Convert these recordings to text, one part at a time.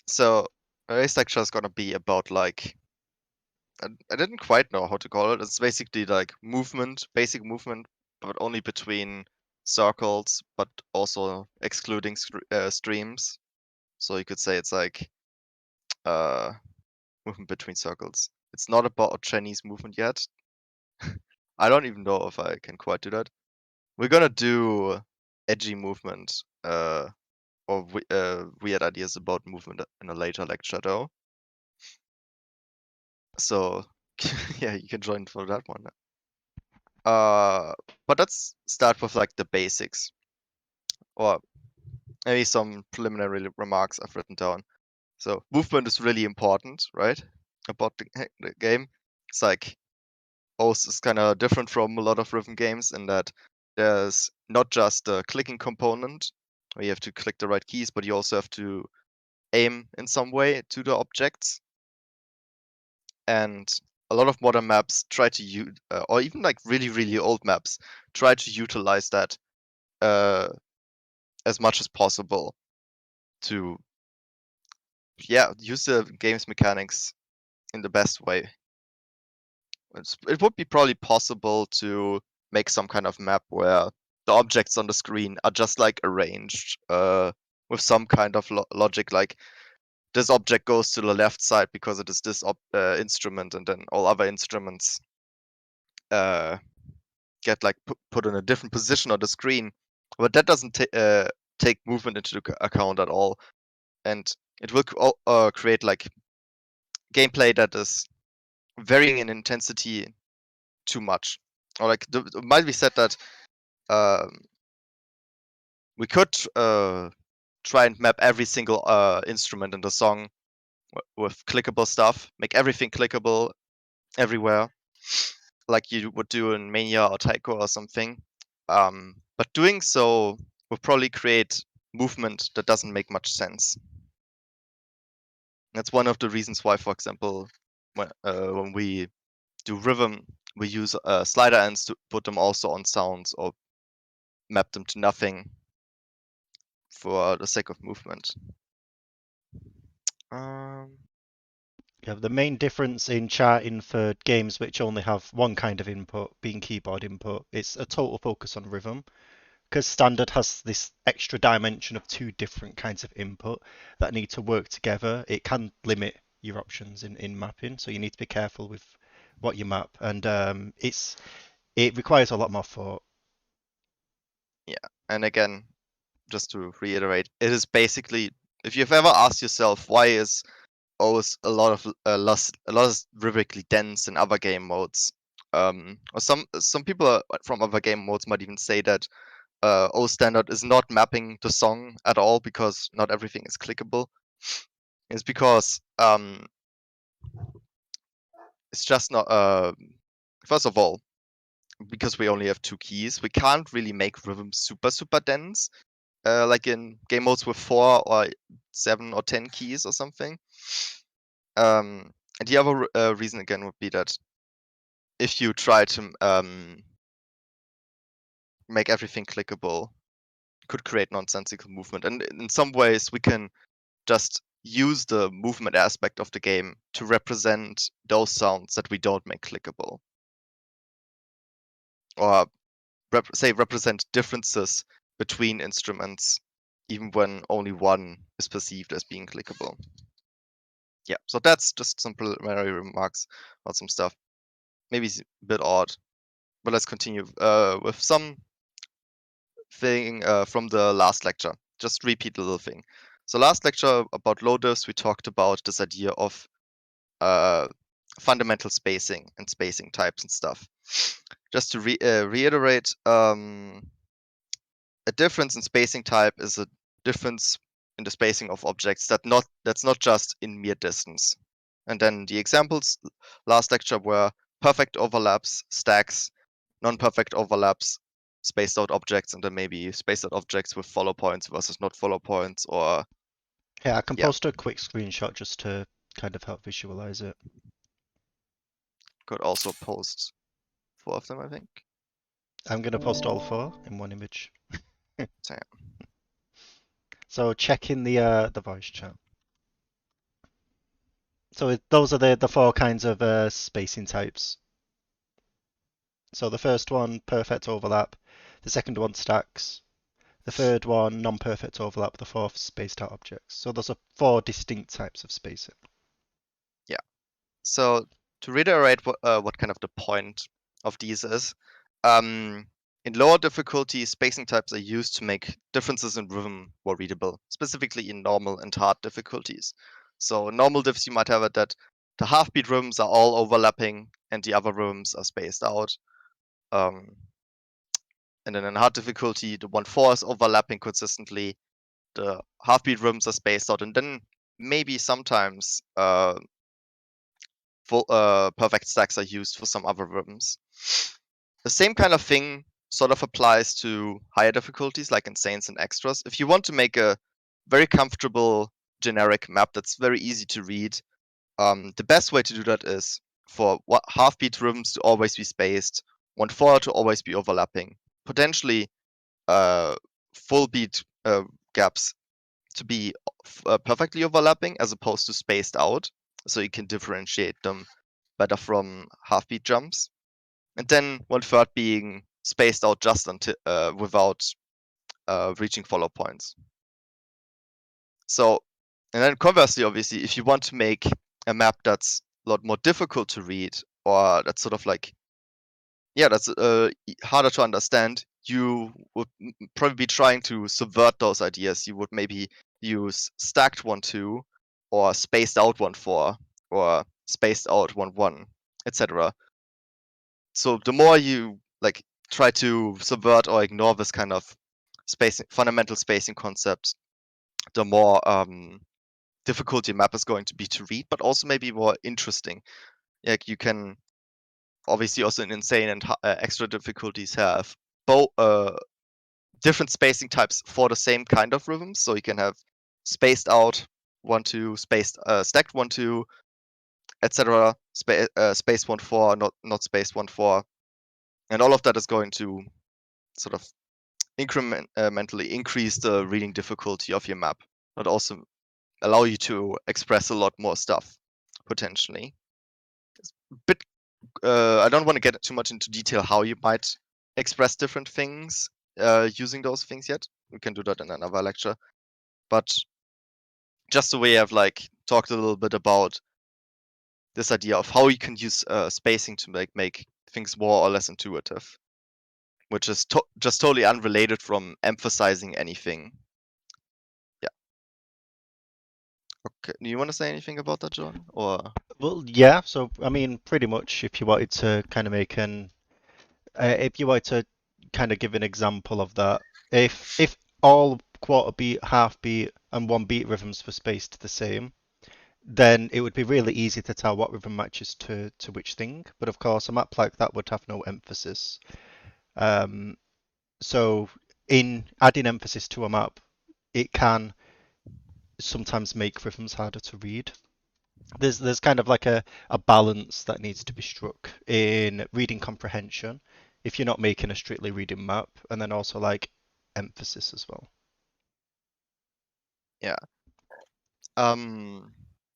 So today's lecture is gonna be about like I didn't quite know how to call it. It's basically like movement, basic movement, but only between circles, but also excluding streams. So you could say it's like uh movement between circles. It's not about Chinese movement yet. I don't even know if I can quite do that. We're gonna do edgy movement, or weird ideas about movement in a later lecture though. So yeah, you can join for that one. But let's start with like the basics, or maybe some preliminary remarks I've written down. So movement is really important, right? About the game. It's like OS is kind of different from a lot of rhythm games in that there's not just a clicking component where you have to click the right keys, but you also have to aim in some way to the objects. And a lot of modern maps try to use, or even like really, really old maps, try to utilize that as much as possible to, yeah, use the game's mechanics in the best way. It would be probably possible to make some kind of map where the objects on the screen are just like arranged with some kind of logic, like this object goes to the left side because it is this instrument, and then all other instruments get like put in a different position on the screen. But that doesn't take movement into account at all, and it will create like gameplay that is varying in intensity too much. Or like it might be said that we could try and map every single instrument in the song with clickable stuff, make everything clickable everywhere, like you would do in Mania or Taiko or something. But doing so will probably create movement that doesn't make much sense. That's one of the reasons why, for example, when we do rhythm, we use slider ends to put them also on sounds or map them to nothing for the sake of movement. Yeah, the main difference in charting for games which only have one kind of input, being keyboard input, it's a total focus on rhythm. Because standard has this extra dimension of two different kinds of input that need to work together, it can limit your options in mapping. So you need to be careful with what you map, and it requires a lot more thought. Yeah, and again, just to reiterate, it is basically, if you've ever asked yourself why is always a lot less rhythmically dense in other game modes, or some people from other game modes might even say that O standard is not mapping the song at all because not everything is clickable. It's because it's just not. First of all, because we only have two keys, we can't really make rhythm super dense. Like in game modes with 4 or 7 or 10 keys or something. And the other reason again would be that if you try to make everything clickable, could create nonsensical movement. And in some ways, we can just use the movement aspect of the game to represent those sounds that we don't make clickable. Or represent differences between instruments, even when only one is perceived as being clickable. Yeah, so that's just some preliminary remarks on some stuff. Maybe it's a bit odd, but let's continue with some thing from the last lecture. Just repeat a little thing. So last lecture about low diffs, we talked about this idea of fundamental spacing and spacing types and stuff. Just to reiterate, a difference in spacing type is a difference in the spacing of objects that's not just in mere distance. And then the examples last lecture were perfect overlaps, stacks, non-perfect overlaps, spaced out objects, and then maybe spaced out objects with follow points versus not follow points, or Yeah, I can yeah, post a quick screenshot just to kind of help visualize it. could also post 4 of them, I think. I'm gonna post all four in one image. So, yeah. So check in the voice chat. So those are the four kinds of spacing types. So the first one, perfect overlap. The second one, stacks. The third one, non-perfect overlap. The fourth, spaced out objects. So those are four distinct types of spacing. Yeah. So to reiterate what kind of the point of these is, in lower difficulty, spacing types are used to make differences in rhythm more readable, specifically in normal and hard difficulties. So in normal diffs, you might have it that the half-beat rhythms are all overlapping and the other rhythms are spaced out. And then in hard difficulty, the 1/4 is overlapping consistently, the half-beat rhythms are spaced out, and then maybe sometimes perfect stacks are used for some other rhythms. The same kind of thing sort of applies to higher difficulties like Insanes and Extras. If you want to make a very comfortable generic map that's very easy to read, the best way to do that is for half-beat rhythms to always be spaced, 1/4 to always be overlapping, potentially full beat gaps to be perfectly overlapping as opposed to spaced out, so you can differentiate them better from half-beat jumps. And then 1/3 being spaced out just until without reaching follow points. So, and then conversely, obviously, if you want to make a map that's a lot more difficult to read, or that's sort of like, yeah, that's harder to understand, you would probably be trying to subvert those ideas. You would maybe use stacked 1/2, or spaced out 1/4, or spaced out 1/1, etc. So the more you like try to subvert or ignore this kind of fundamental spacing concept, the more difficult your map is going to be to read, but also maybe more interesting. Like you can obviously also in insane and extra difficulties have both different spacing types for the same kind of rhythms. So you can have spaced out 1/2, spaced stacked 1/2, etc. Spaced 1/4, not spaced 1/4, and all of that is going to sort of incrementally increase the reading difficulty of your map, but also allow you to express a lot more stuff potentially. Bit I don't want to get too much into detail how you might express different things using those things yet. We can do that in another lecture. But just the way I've like talked a little bit about this idea of how you can use spacing to make things more or less intuitive, which is just totally unrelated from emphasizing anything. Yeah. Okay. Do you want to say anything about that, John? Or Well, yeah. So I mean, pretty much, if you wanted to kind of make an, if you wanted to kind of give an example of that, if all quarter beat, half beat, and one beat rhythms were spaced the same, then it would be really easy to tell what rhythm matches to which thing. But of course, a map like that would have no emphasis. Um, so in adding emphasis to a map, it can sometimes make rhythms harder to read. There's kind of like a balance that needs to be struck in reading comprehension if you're not making a strictly reading map, and then also like emphasis as well. yeah.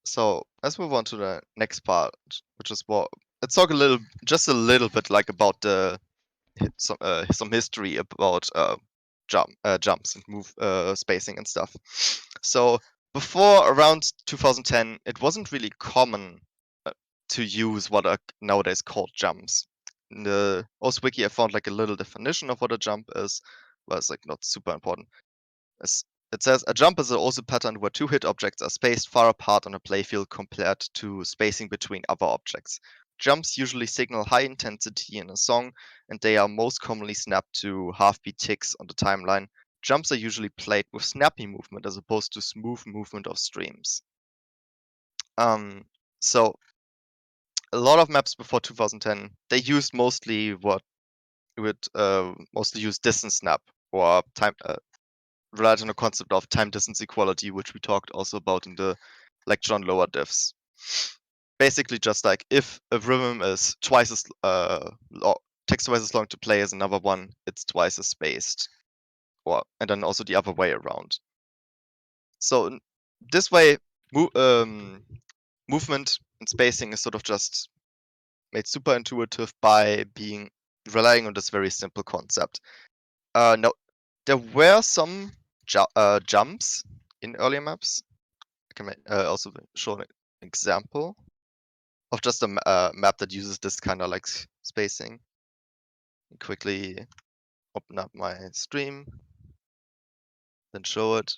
So let's move on to the next part, which is what let's talk just a little bit like about some history about jumps and move spacing and stuff. So before around 2010, it wasn't really common to use what are nowadays called jumps. In the OS Wiki, I found like a little definition of what a jump is, but it's like not super important. It says a jump is also a pattern where two hit objects are spaced far apart on a playfield compared to spacing between other objects. Jumps usually signal high intensity in a song, and they are most commonly snapped to half-beat ticks on the timeline. Jumps are usually played with snappy movement as opposed to smooth movement of streams. So a lot of maps before 2010, they used mostly what would mostly use distance snap or time relied on the concept of time distance equality, which we talked also about in the lecture on lower diffs. Basically, just like if a rhythm is twice as takes twice as long to play as another one, it's twice as spaced, and then also the other way around. So this way, movement and spacing is sort of just made super intuitive by relying on this very simple concept. Now, there were some jumps in earlier maps. I can also show an example of just a map that uses this kind of like spacing. Quickly open up my stream, then show it.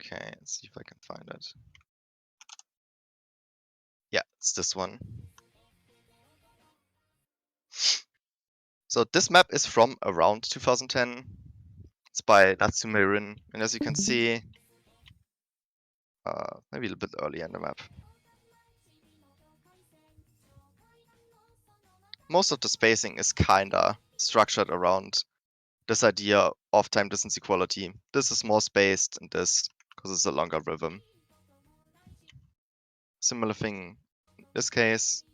Okay, let's see if I can find it. Yeah, it's this one. So this map is from around 2010. It's by Natsume Rin, and as you can see, maybe a little bit earlier in the map. Most of the spacing is kinda structured around this idea of time distance equality. This is more spaced and this because it's a longer rhythm. Similar thing in this case.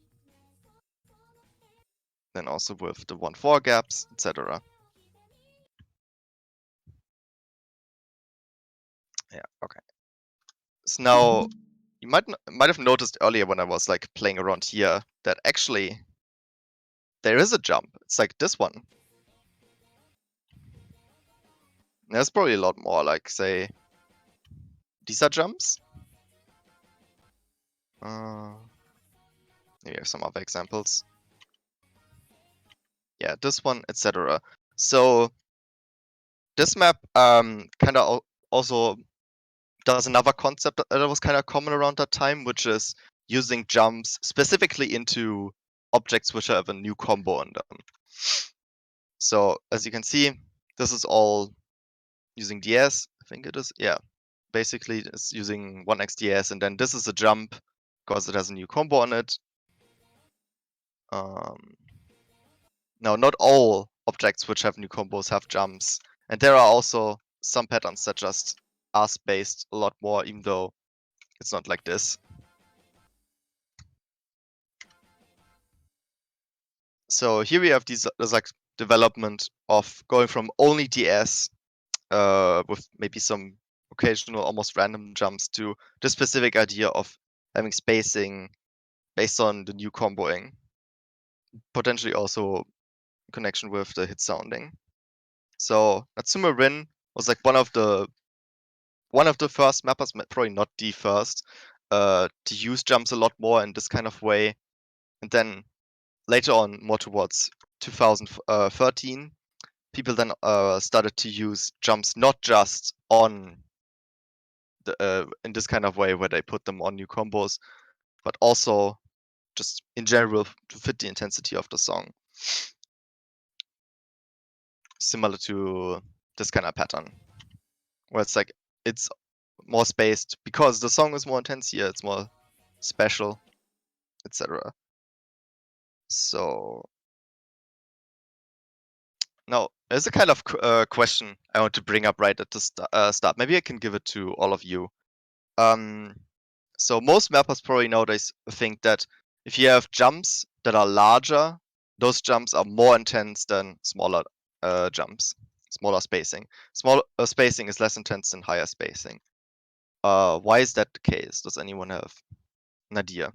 Then also with the 1-4 gaps, etc. Yeah, okay. So now you might have noticed earlier when I was like playing around here that actually there is a jump. It's like this one. There's probably a lot more, like say these are jumps. Maybe I have some other examples. Yeah, this one, etc. So this map kind of also does another concept that was kind of common around that time, which is using jumps specifically into objects which have a new combo on them. So as you can see, this is all using DS, I think it is. Yeah, basically it's using 1x DS, and then this is a jump because it has a new combo on it. Now, not all objects which have new combos have jumps, and there are also some patterns that just are spaced a lot more, even though it's not like this. So here we have this like development of going from only DS with maybe some occasional almost random jumps to the specific idea of having spacing based on the new comboing. Potentially also in connection with the hit sounding. So Natsume Rin was like one of the first mappers, probably not the first, to use jumps a lot more in this kind of way. And then later on, more towards 2013, people then started to use jumps not just on the in this kind of way where they put them on new combos, but also just in general to fit the intensity of the song. Similar to this kind of pattern, where it's like it's more spaced because the song is more intense here, it's more special, etc. So now there's a kind of question I want to bring up right at the start. Maybe I can give it to all of you. So most mappers probably nowadays think that if you have jumps that are larger, those jumps are more intense than smaller jumps, smaller spacing. Smaller spacing is less intense than higher spacing. Why is that the case? Does anyone have an idea?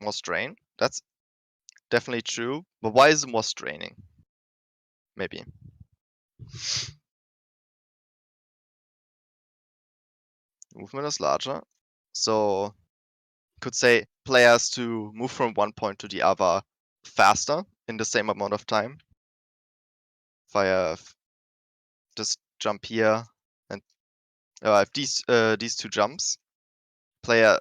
More strain? That's definitely true. But why is it more straining? Maybe. Movement is larger. So could say players to move from one point to the other faster in the same amount of time. If I have this jump here and I have these two jumps, player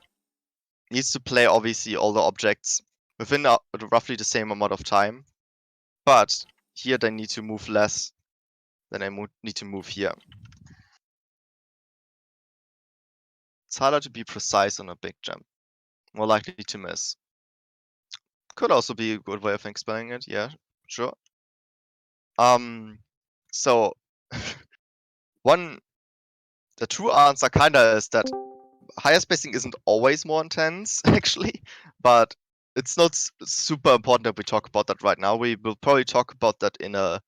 needs to play obviously all the objects within roughly the same amount of time, but here they need to move less than I need to move here. It's harder to be precise on a big jump. more likely to miss. Could also be a good way of explaining it, yeah, sure. So the true answer kinda is that higher spacing isn't always more intense, actually, but it's not super important that we talk about that right now. We will probably talk about that in a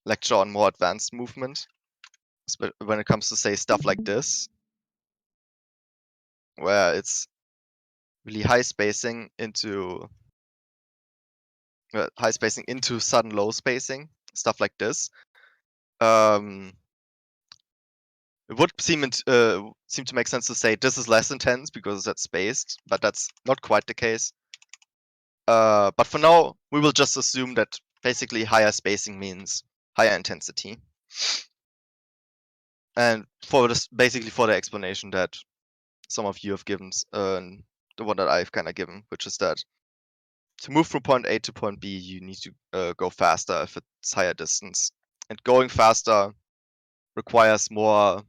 lecture on more advanced movement, when it comes to, say, stuff like this, where it's really high spacing into sudden low spacing, stuff like this. It would seem to make sense to say this is less intense because that's spaced, but that's not quite the case. But for now, we will just assume that basically higher spacing means higher intensity. And basically for the explanation that some of you have given, the one that I've kind of given, which is that to move from point A to point B, you need to go faster if it's higher distance. And going faster requires more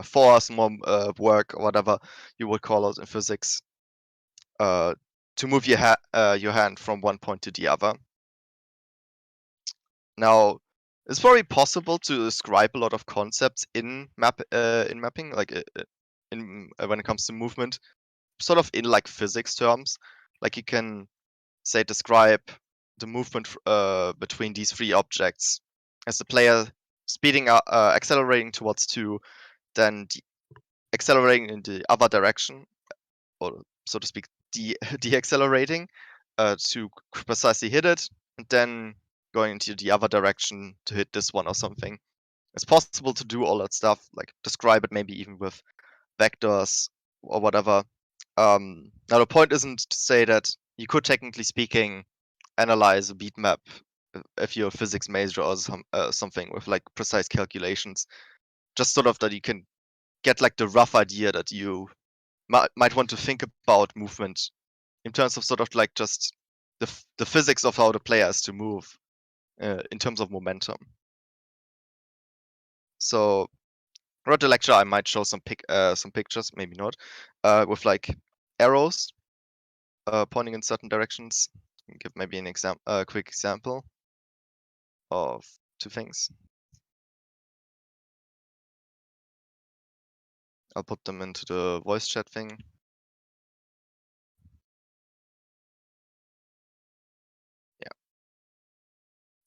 force, more work, or whatever you would call it in physics, to move your hand from one point to the other. Now, it's very possible to describe a lot of concepts in mapping, like when it comes to movement, sort of in like physics terms. Like you can say describe the movement between these three objects as the player speeding up, accelerating towards two, then accelerating in the other direction, or so to speak, deaccelerating to precisely hit it, and then going into the other direction to hit this one or something. It's possible to do all that stuff, like describe it maybe even with vectors or whatever. Now the point isn't to say that you could, technically speaking, analyze a beat map if you're a physics major or something with like precise calculations. Just sort of that you can get like the rough idea that you might want to think about movement in terms of sort of like just the physics of how the player is to move in terms of momentum. So throughout the lecture, I might show some pictures, maybe not, with like arrows pointing in certain directions. Give maybe an quick example of two things. I'll put them into the voice chat thing. Yeah.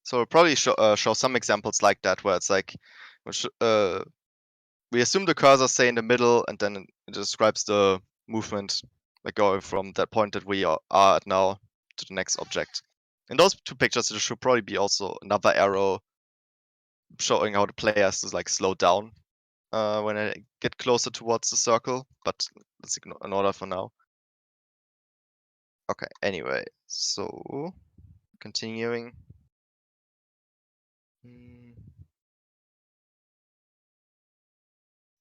So we'll probably show some examples like that, where it's like, we assume the cursor, say, in the middle, and then it describes the movement, like going from that point that we are at now to the next object. In those two pictures, there should probably be also another arrow showing how the player has to like slow down when I get closer towards the circle, but let's ignore that for now. Okay, anyway, so continuing.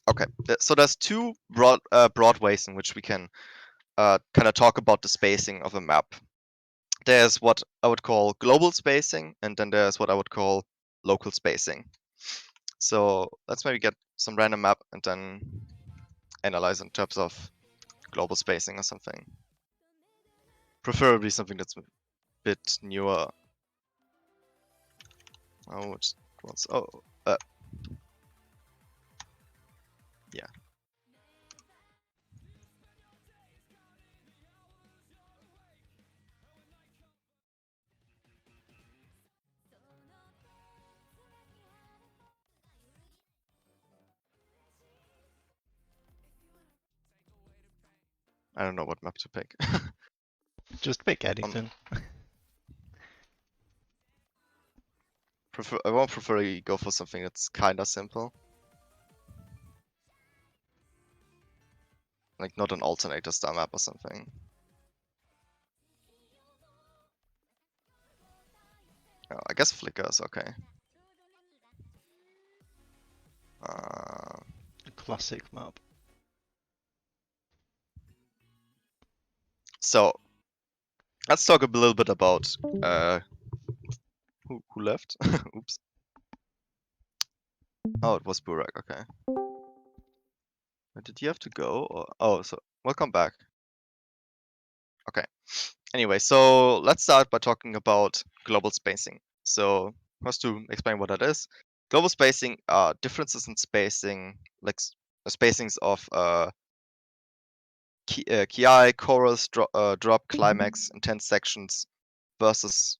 Okay, so there's two broad ways in which we can kind of talk about the spacing of a map. There's what I would call global spacing, and then there's what I would call local spacing. So let's maybe get some random map and then analyze in terms of global spacing or something. Preferably something that's a bit newer. Oh, yeah. I don't know what map to pick. Just pick anything. I won't prefer go for something that's kinda simple. Like not an alternator star map or something. Oh, I guess Flicker is okay. Classic map. So let's talk a little bit about who left. Oops. Oh, it was Burak. Okay. Did you have to go? Or... Oh, so welcome back. Okay. Anyway, so let's start by talking about global spacing. So first to explain what that is. Global spacing are differences in spacing, like spacings of ki, chorus, drop, climax, intense sections versus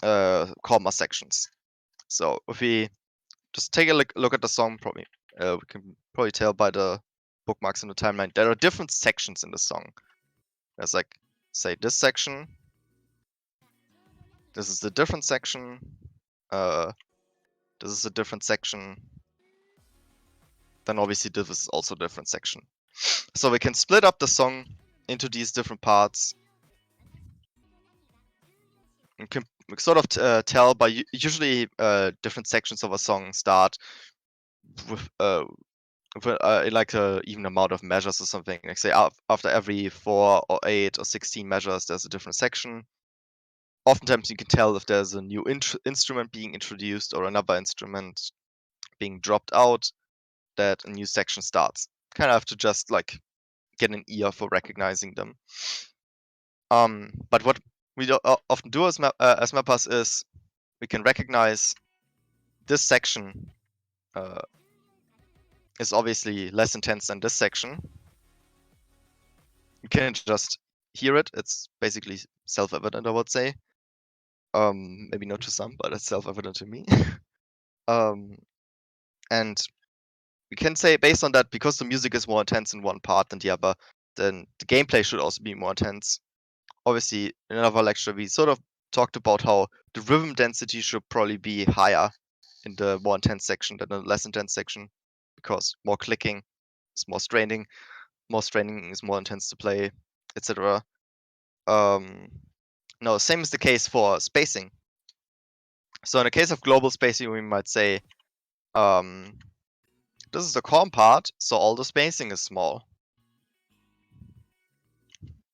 comma sections. So if we just take a look at the song, probably we can probably tell by the bookmarks in the timeline. There are different sections in the song. There's like, say, this section. This is a different section. This is a different section. Then obviously this is also a different section. So we can split up the song into these different parts. You can sort of tell by usually different sections of a song start with like a even amount of measures or something. Like say after every 4 or 8 or 16 measures, there's a different section. Oftentimes you can tell if there's a new instrument being introduced or another instrument being dropped out, that a new section starts. Kind of have to just like get an ear for recognizing them. But what we often do as mappers is we can recognize this section is obviously less intense than this section. You can just hear it. It's basically self-evident, I would say. Maybe not to some, but it's self-evident to me. And we can say based on that, because the music is more intense in one part than the other, then the gameplay should also be more intense. Obviously, in another lecture, we sort of talked about how the rhythm density should probably be higher in the more intense section than the less intense section, because more clicking is more straining is more intense to play, etc. No, same is the case for spacing. So in the case of global spacing, we might say, this is the calm part, so all the spacing is small.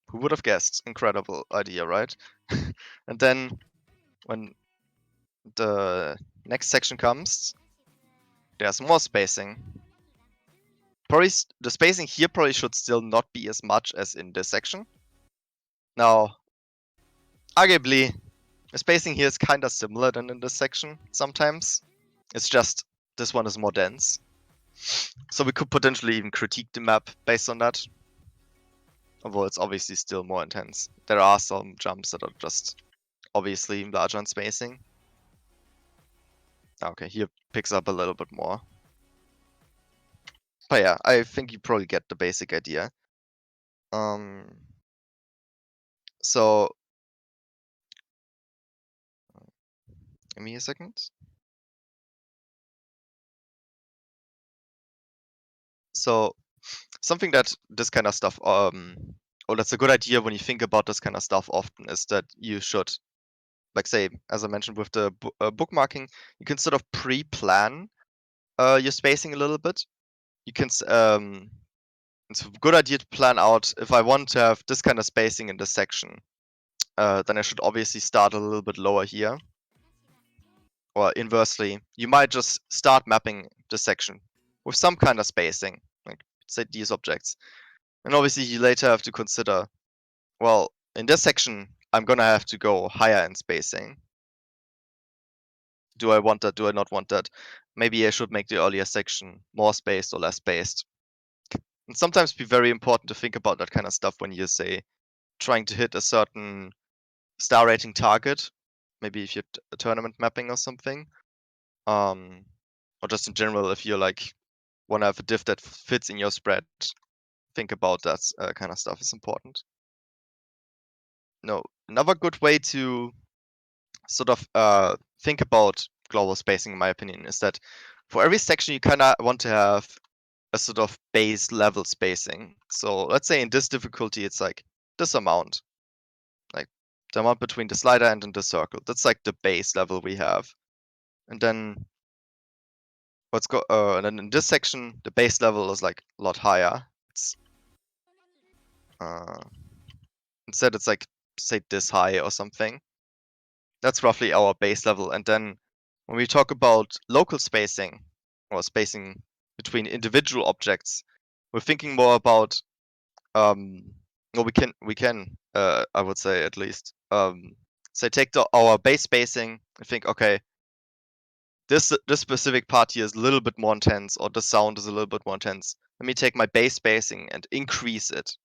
Who would have guessed? Incredible idea, right? And then when the next section comes, there's more spacing. Probably the spacing here probably should still not be as much as in this section. Now, arguably, the spacing here is kind of similar than in this section sometimes. It's just this one is more dense. So we could potentially even critique the map based on that. Although it's obviously still more intense. There are some jumps that are just obviously larger in spacing. Okay, here picks up a little bit more. But yeah, I think you probably get the basic idea. So give me a second. So something that this kind of stuff, or that's a good idea when you think about this kind of stuff often, is that you should, like say, as I mentioned with the bookmarking, you can sort of pre-plan your spacing a little bit. You can, it's a good idea to plan out, if I want to have this kind of spacing in this section, then I should obviously start a little bit lower here. Or inversely, you might just start mapping the section with some kind of spacing, like say these objects. And obviously you later have to consider, well, in this section, I'm gonna have to go higher in spacing. Do I want that? Do I not want that? Maybe I should make the earlier section more spaced or less spaced. And sometimes be very important to think about that kind of stuff when you say trying to hit a certain star rating target. Maybe if you're a tournament mapping or something. Or just in general, if you're like want to have a diff that fits in your spread, think about that kind of stuff is important. No, another good way to sort of think about global spacing, in my opinion, is that for every section you kind of want to have a sort of base level spacing. So let's say in this difficulty, it's like this amount, like the amount between the slider and in the circle. That's like the base level we have. And then and then in this section, the base level is like a lot higher. It's instead it's like say this high or something. That's roughly our base level. And then when we talk about local spacing or spacing between individual objects, we're thinking more about well, we can I would say at least say take our base spacing and think, okay, this specific part here is a little bit more intense, or the sound is a little bit more intense. Let me take my base spacing and increase it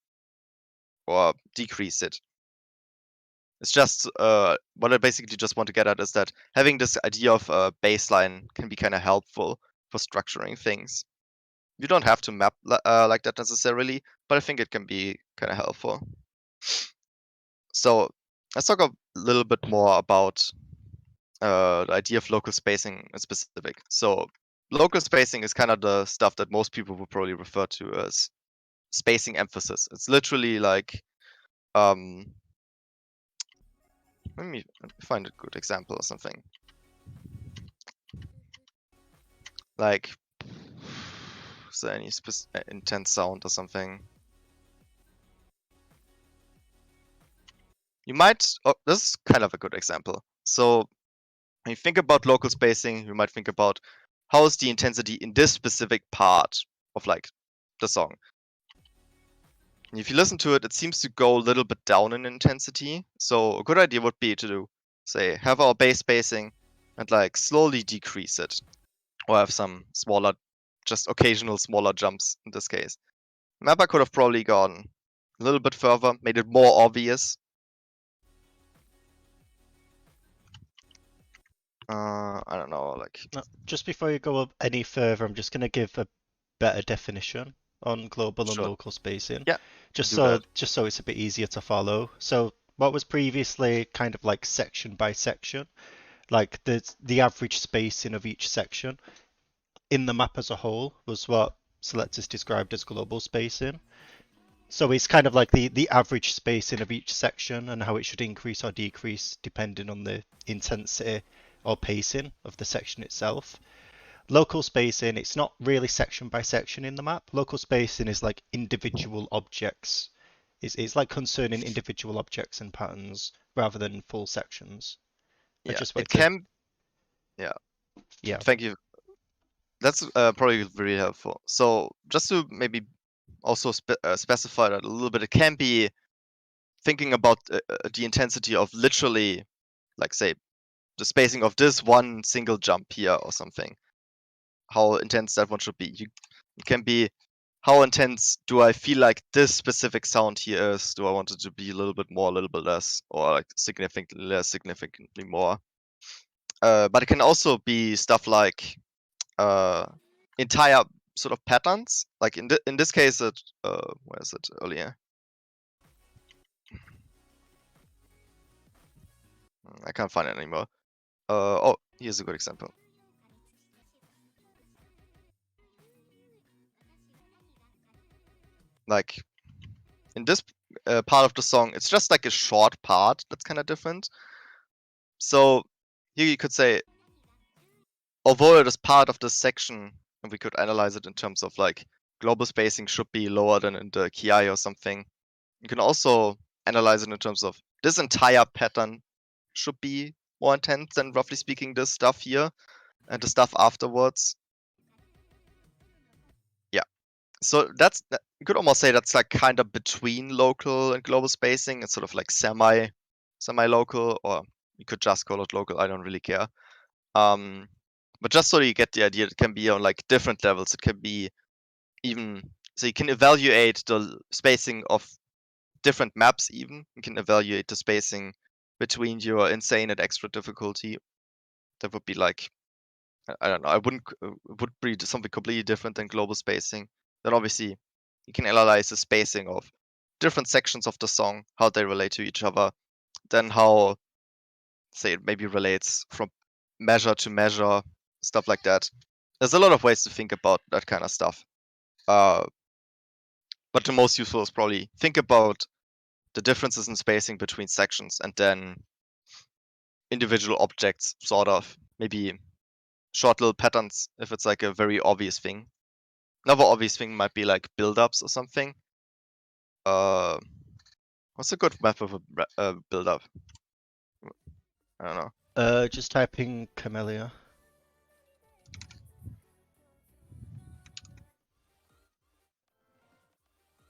or decrease it. It's just what I basically just want to get at is that having this idea of baseline can be kind of helpful for structuring things. You don't have to map like that necessarily, but I think it can be kind of helpful. So let's talk a little bit more about the idea of local spacing in specific. So local spacing is kind of the stuff that most people would probably refer to as spacing emphasis. It's literally like let me find a good example or something. Like, is there any intense sound or something? You might, oh, this is kind of a good example. So when you think about local spacing, you might think about how is the intensity in this specific part of like the song. And if you listen to it, it seems to go a little bit down in intensity. So a good idea would be to do, say, have our bass spacing and like slowly decrease it, or have some smaller, just occasional smaller jumps in this case. Mappa could have probably gone a little bit further, made it more obvious. I don't know, like. Just before you go up any further, I'm just going to give a better definition on global and Sure. local spacing, Yeah, just do that. so it's a bit easier to follow. So what was previously kind of like section by section, like the average spacing of each section in the map as a whole was what Celektus described as global spacing. So it's kind of like the average spacing of each section and how it should increase or decrease depending on the intensity or pacing of the section itself. Local spacing, it's not really section by section in the map. Local spacing is like individual objects. It's like concerning individual objects and patterns rather than full sections. I Yeah, just it wanted to, can. Yeah, yeah. thank you. That's probably very helpful. So just to maybe also specify that a little bit, it can be thinking about the intensity of literally, like, say, the spacing of this one single jump here or something. How intense that one should be. It can be how intense do I feel like this specific sound here is? Do I want it to be a little bit more, a little bit less, or like significantly less, significantly more? But it can also be stuff like entire sort of patterns. Like in this case, where is it earlier? I can't find it anymore. Oh, here's a good example. Like in this part of the song, it's just like a short part that's kind of different. So here you could say, although it is part of this section, and we could analyze it in terms of like global spacing should be lower than in the KI or something. You can also analyze it in terms of this entire pattern should be more intense than, roughly speaking, this stuff here and the stuff afterwards. Yeah. So you could almost say that's like kind of between local and global spacing. It's sort of like semi-local, or you could just call it local. I don't really care. But just so you get the idea, it can be on like different levels. It can be even, so you can evaluate the spacing of different maps even. You can evaluate the spacing between your insane and extra difficulty. That would be like, I don't know, I wouldn't, would be something completely different than global spacing. Then obviously you can analyze the spacing of different sections of the song, how they relate to each other, then how, say, it maybe relates from measure to measure, stuff like that. There's a lot of ways to think about that kind of stuff. But the most useful is probably think about the differences in spacing between sections and then individual objects, sort of. Maybe short little patterns if it's like a very obvious thing. Another obvious thing might be like build-ups or something. What's a good method of a build-up? I don't know. Just typing Camellia.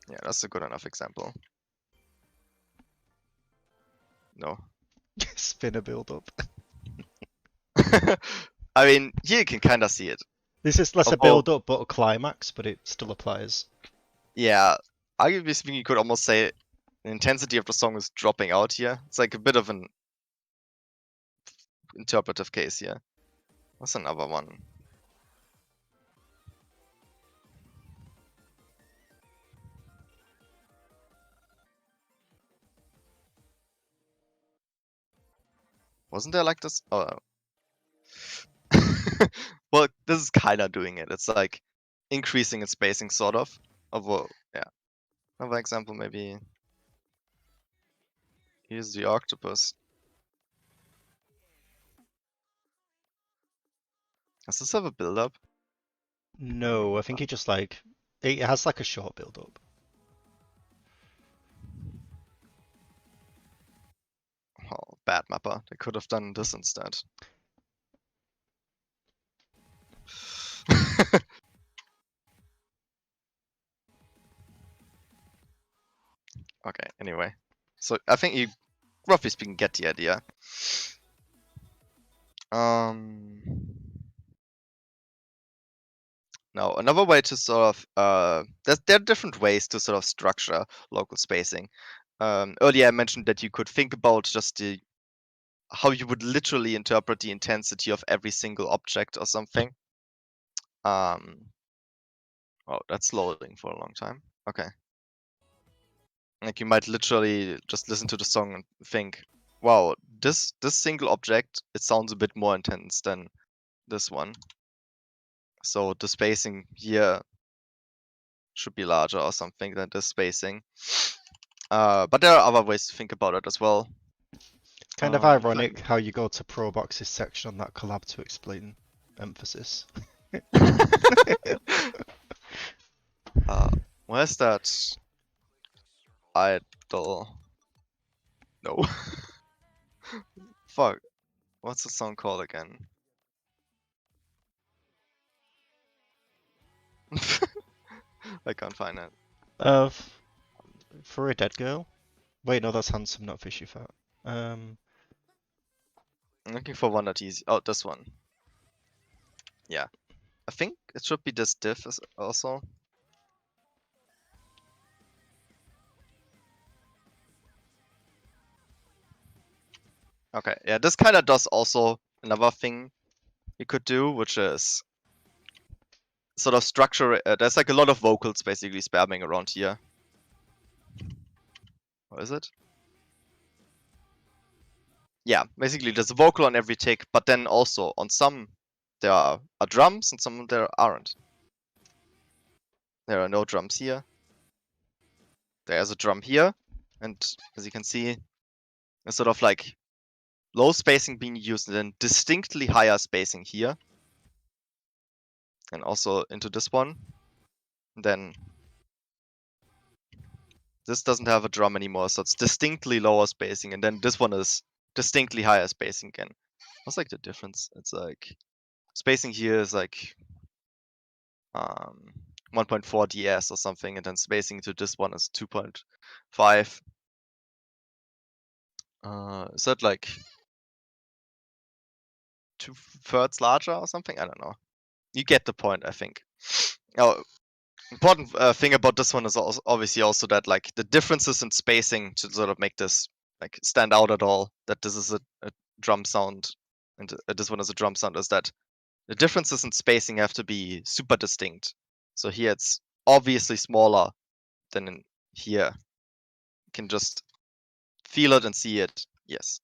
Yeah, that's a good enough example. No. Spinner build up. I mean, here you can kind of see it. This is less a Although, build up but a climax, but it still applies. yeah, arguably speaking, you could almost say the intensity of the song is dropping out here. It's like a bit of an interpretive case here. What's another one? Wasn't there like this? Oh. Well, this is kind of doing it. It's like increasing its spacing, sort of. Although, yeah. Another example, maybe. Here's the octopus. Does this have a build-up? No, I think it just like it has like a short build up. Oh, bad mapper. They could have done this instead. Okay, anyway. So I think you, roughly speaking, get the idea. Now, another way to sort of, there are different ways to sort of structure local spacing. Earlier I mentioned that you could think about just how you would literally interpret the intensity of every single object or something. Oh, that's loading for a long time. Okay. Like you might literally just listen to the song and think, wow, this single object, it sounds a bit more intense than this one. So the spacing here should be larger or something than this spacing. But there are other ways to think about it as well. Kind of ironic how you go to Pro Box's section on that collab to explain emphasis. Where's that idol? No. Fuck. What's the song called again? I can't find it. For a dead girl. Wait, no, that's handsome, not fishy fat. I'm looking for one that's easy. Oh, this one. Yeah. I think it should be this diff also. Okay, yeah, this kind of does also another thing you could do, which is sort of structure. There's like a lot of vocals basically spamming around here. What is it? Yeah, basically there's a vocal on every tick, but then also on some there are drums and some there aren't. There are no drums here. There's a drum here, and as you can see, a sort of like low spacing being used and then distinctly higher spacing here. And also into this one. And then this doesn't have a drum anymore, so it's distinctly lower spacing, and then this one is distinctly higher spacing again. What's like the difference? It's like spacing here is like 1.4 ds or something, and then spacing to this one is 2.5. Is that like 2/3 larger or something? I don't know. You get the point, I think. Now, important thing about this one is also obviously also that like the differences in spacing to sort of make this like stand out at all, that this is a drum sound and this one is a drum sound, is that the differences in spacing have to be super distinct. So here it's obviously smaller than in here. You can just feel it and see it. Yes.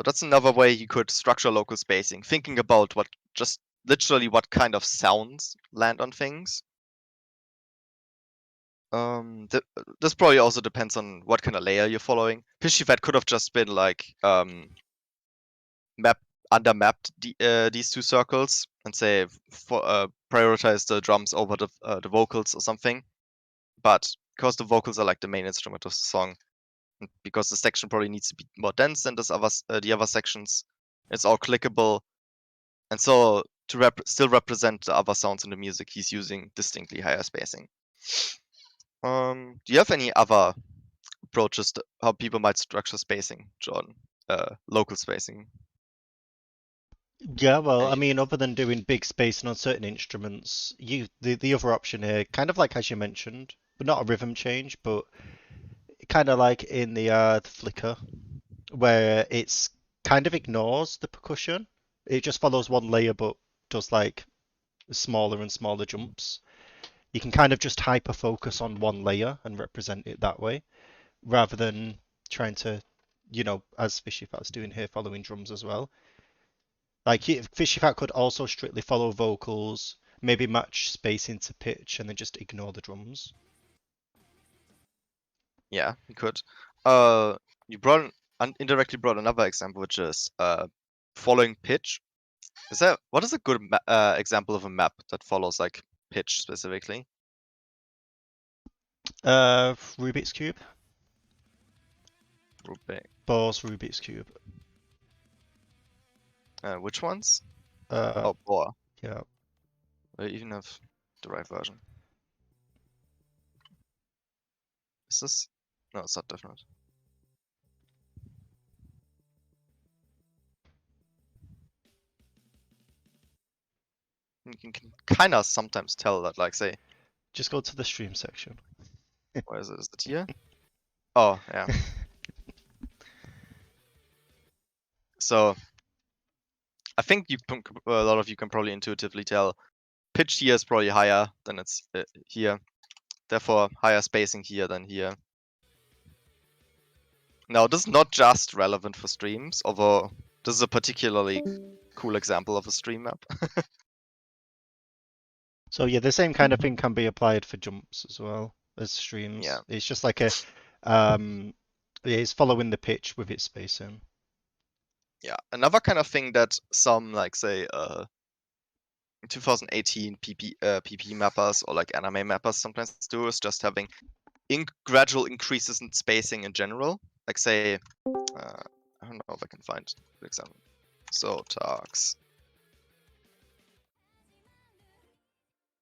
That's another way you could structure local spacing, thinking about what just literally what kind of sounds land on things. This probably also depends on what kind of layer you're following. Pishivat could have just been like under-mapped these two circles and say prioritize the drums over the vocals or something. But because the vocals are like the main instrument of the song, and because the section probably needs to be more dense than the other sections, it's all clickable. And so to still represent the other sounds in the music, he's using distinctly higher spacing. Do you have any other approaches how people might structure spacing, Jordan. Local spacing. Yeah, well, I Any- mean, other than doing big spacing on certain instruments, the other option here, kind of like as you mentioned, but not a rhythm change, but kind of like in the flicker, where it's kind of ignores the percussion. It just follows one layer, but does like smaller and smaller jumps. You can kind of just hyper focus on one layer and represent it that way, rather than trying to, as Fishy Fat's doing here, following drums as well. Like Fishy Fat could also strictly follow vocals, maybe match spacing to pitch, and then just ignore the drums. Yeah, you could. You indirectly brought another example, which is following pitch. What is a good example of a map that follows like pitch specifically? Rubik's Cube. Rubik. Bohr's Rubik's Cube. Which ones? Uh, Oh, Bohr. yeah. I even have the right version. Is this? No, it's not different. You can kind of sometimes tell that, like, say, Just go to the stream section. where is it? Is it here? Oh, yeah. So I think a lot of you can probably intuitively tell pitch here is probably higher than it's here. Therefore, higher spacing here than here. Now, this is not just relevant for streams, although this is a particularly cool example of a stream map. So yeah, the same kind of thing can be applied for jumps as well as streams. Yeah. It's just like it's following the pitch with its spacing. Yeah. Another kind of thing that some, like, say, 2018 PP mappers or like anime mappers sometimes do is just having gradual increases in spacing in general. Like, say, I don't know if I can find an example. So talks.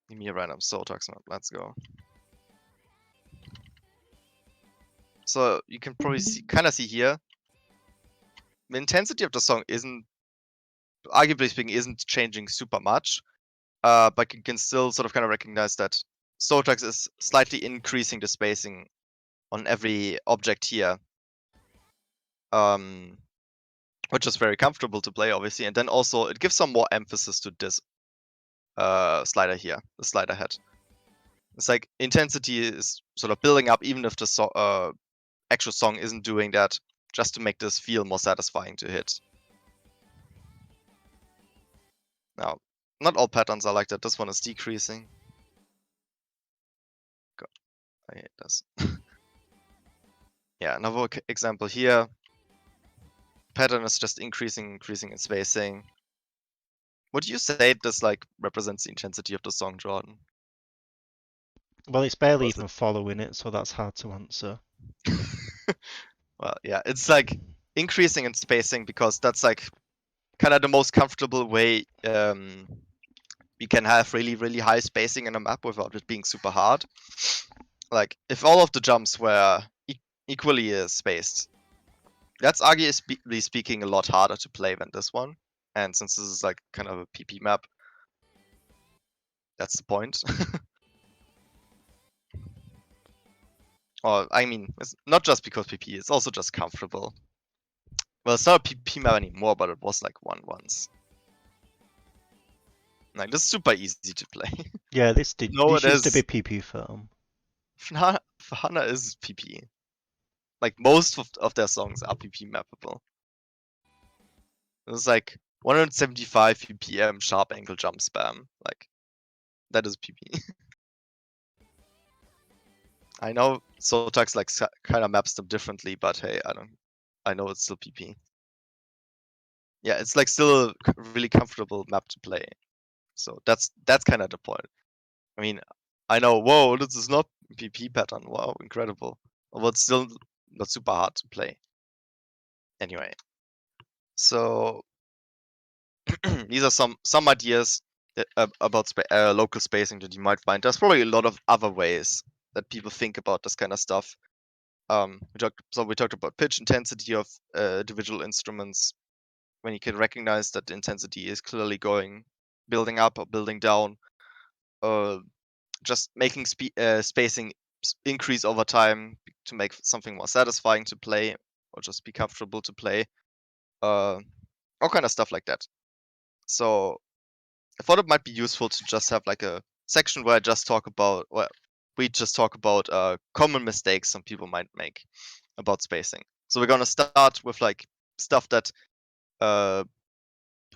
Give me a random soul talks map. Let's go. So you can probably kind of see here, the intensity of the song isn't, arguably speaking, isn't changing super much. But you can still sort of kind of recognize that Soultax is slightly increasing the spacing on every object here. Which is very comfortable to play, obviously. And then also it gives some more emphasis to this slider here, the slider head. It's like intensity is sort of building up, even if the actual song isn't doing that, just to make this feel more satisfying to hit. Now, not all patterns are like that. This one is decreasing. God, I hate this. Yeah, another example here. Pattern is just increasing in spacing. Would you say this like represents the intensity of the song, Jordan? Well, it's barely even following it, so that's hard to answer. Well, yeah, it's like increasing in spacing because that's like kind of the most comfortable way we can have really high spacing in a map without it being super hard. Like if all of the jumps were equally spaced, that's arguably speaking a lot harder to play than this one. And since this is like kind of a PP map, that's the point. Or I mean, it's not just because PP, it's also just comfortable. Well, it's not a PP map anymore, but it was like one once. Like this is super easy to play. Yeah, this No, it used to is. be PP film. Fahana is PP. Like most of their songs are PP mappable. It's like 175 BPM sharp angle jump spam. Like that is PP. I know Sotax like kind of maps them differently, but hey, I know it's still PP. Yeah, it's like still a really comfortable map to play. So that's kind of the point. I mean, I know, whoa, this is not PP pattern. Wow, incredible. But it's still not super hard to play. Anyway, so these are some ideas about local spacing that you might find. There's probably a lot of other ways that people think about this kind of stuff. We talked about pitch intensity of individual instruments. When you can recognize that the intensity is clearly building up or building down, just making spacing increase over time to make something more satisfying to play or just be comfortable to play. All kind of stuff like that. So I thought it might be useful to just have like a section where we just talk about common mistakes some people might make about spacing. So we're gonna start with like stuff that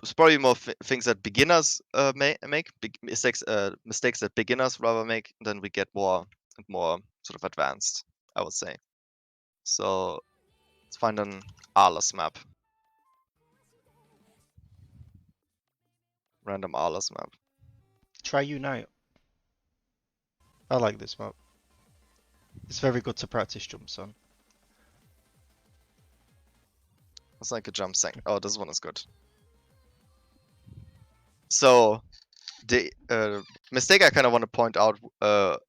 it's probably more things that beginners make, mistakes that beginners rather make. And then we get more and more sort of advanced, I would say. So let's find an Arles map. Random Arles map. Try Unite. I like this map. It's very good to practice jumps on. It's like a jump sync. Oh, this one is good. So the mistake I kind of want to point out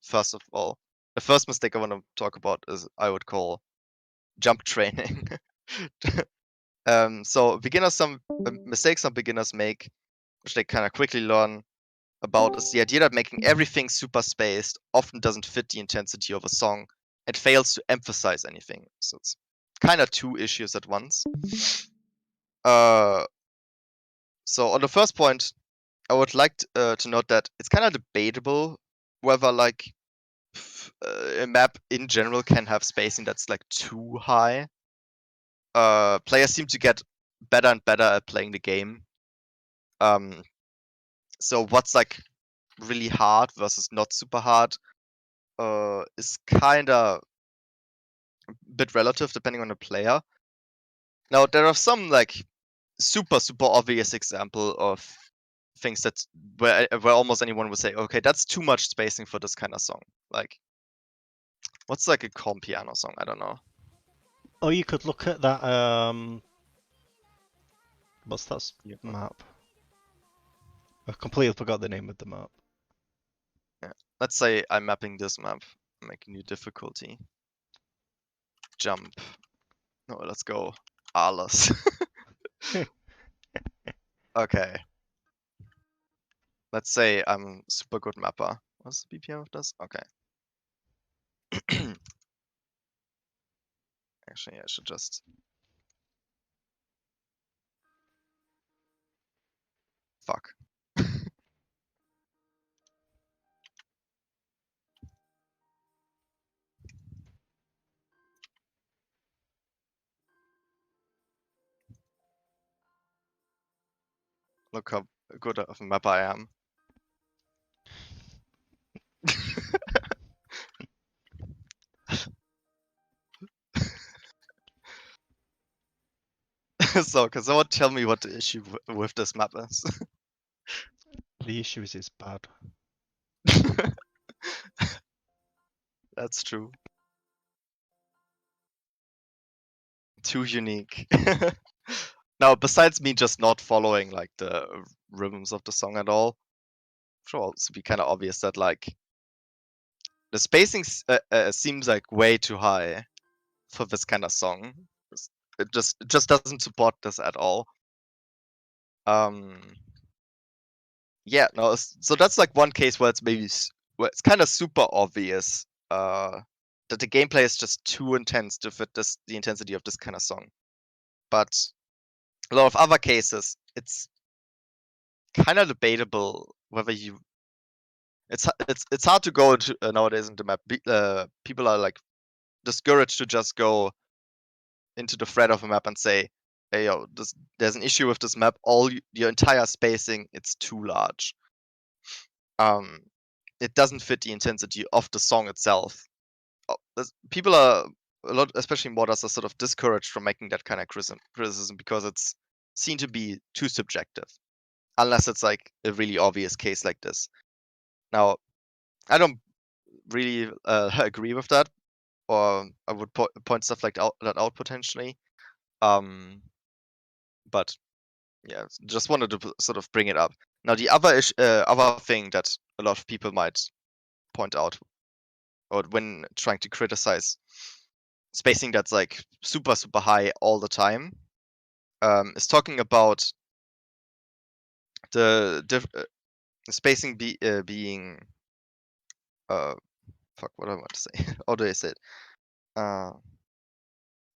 first of all, the first mistake I want to talk about is I would call jump training. So some mistakes some beginners make, which they kind of quickly learn about, is the idea that making everything super spaced often doesn't fit the intensity of a song and fails to emphasize anything. So it's kind of two issues at once. So on the first point, I would like to note that it's kind of debatable whether like a map in general can have spacing that's like too high. Players seem to get better and better at playing the game. So what's like really hard versus not super hard is kind of a bit relative depending on the player. Now there are some like super obvious example of things that where almost anyone would say, okay, that's too much spacing for this kind of song. Like, what's like a calm piano song? I don't know. Or you could look at that. What's that map? I completely forgot the name of the map. Yeah. Let's say I'm mapping this map. I'm making new difficulty. Jump. No, let's go. Arles. Okay. Let's say I'm super good mapper. What's the BPM of this? Okay. Actually, I should just... Fuck. Look how good of a mapper I am. So, can someone tell me what the issue with this map is? The issue is it's bad. That's true. Too unique. Now, besides me just not following like the rhythms of the song at all, it should also be kind of obvious that like the spacing seems like way too high for this kind of song. It just doesn't support this at all. Yeah, no. So that's like one case where it's where it's kind of super obvious that the gameplay is just too intense to fit the intensity of this kind of song. But a lot of other cases, it's kind of debatable whether you. It's hard to go into nowadays into map. People are like discouraged to just go into the thread of a map and say, "Hey, yo, there's an issue with this map. Your entire spacing, it's too large. It doesn't fit the intensity of the song itself." People are a lot, especially modders, are sort of discouraged from making that kind of criticism because it's seen to be too subjective, unless it's like a really obvious case like this. Now, I don't really agree with that, or I would point stuff like that out potentially. But yeah, just wanted to sort of bring it up. Now, the other thing that a lot of people might point out, or when trying to criticize spacing that's like super, super high all the time, is talking about the spacing being fuck, what do I want to say? How do I say it?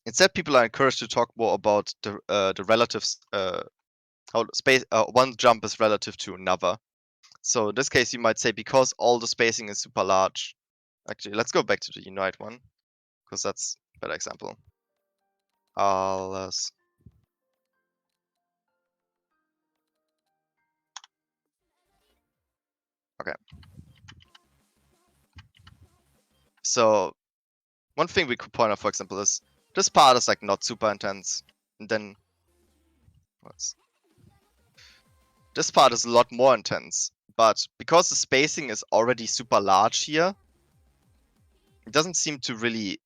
Instead, people are encouraged to talk more about the relatives, how space one jump is relative to another. So in this case, you might say because all the spacing is super large. Actually, let's go back to the unite one because that's a better example. Okay. So one thing we could point out, for example, is this part is like not super intense, and then this part is a lot more intense. But because the spacing is already super large here, it doesn't seem to really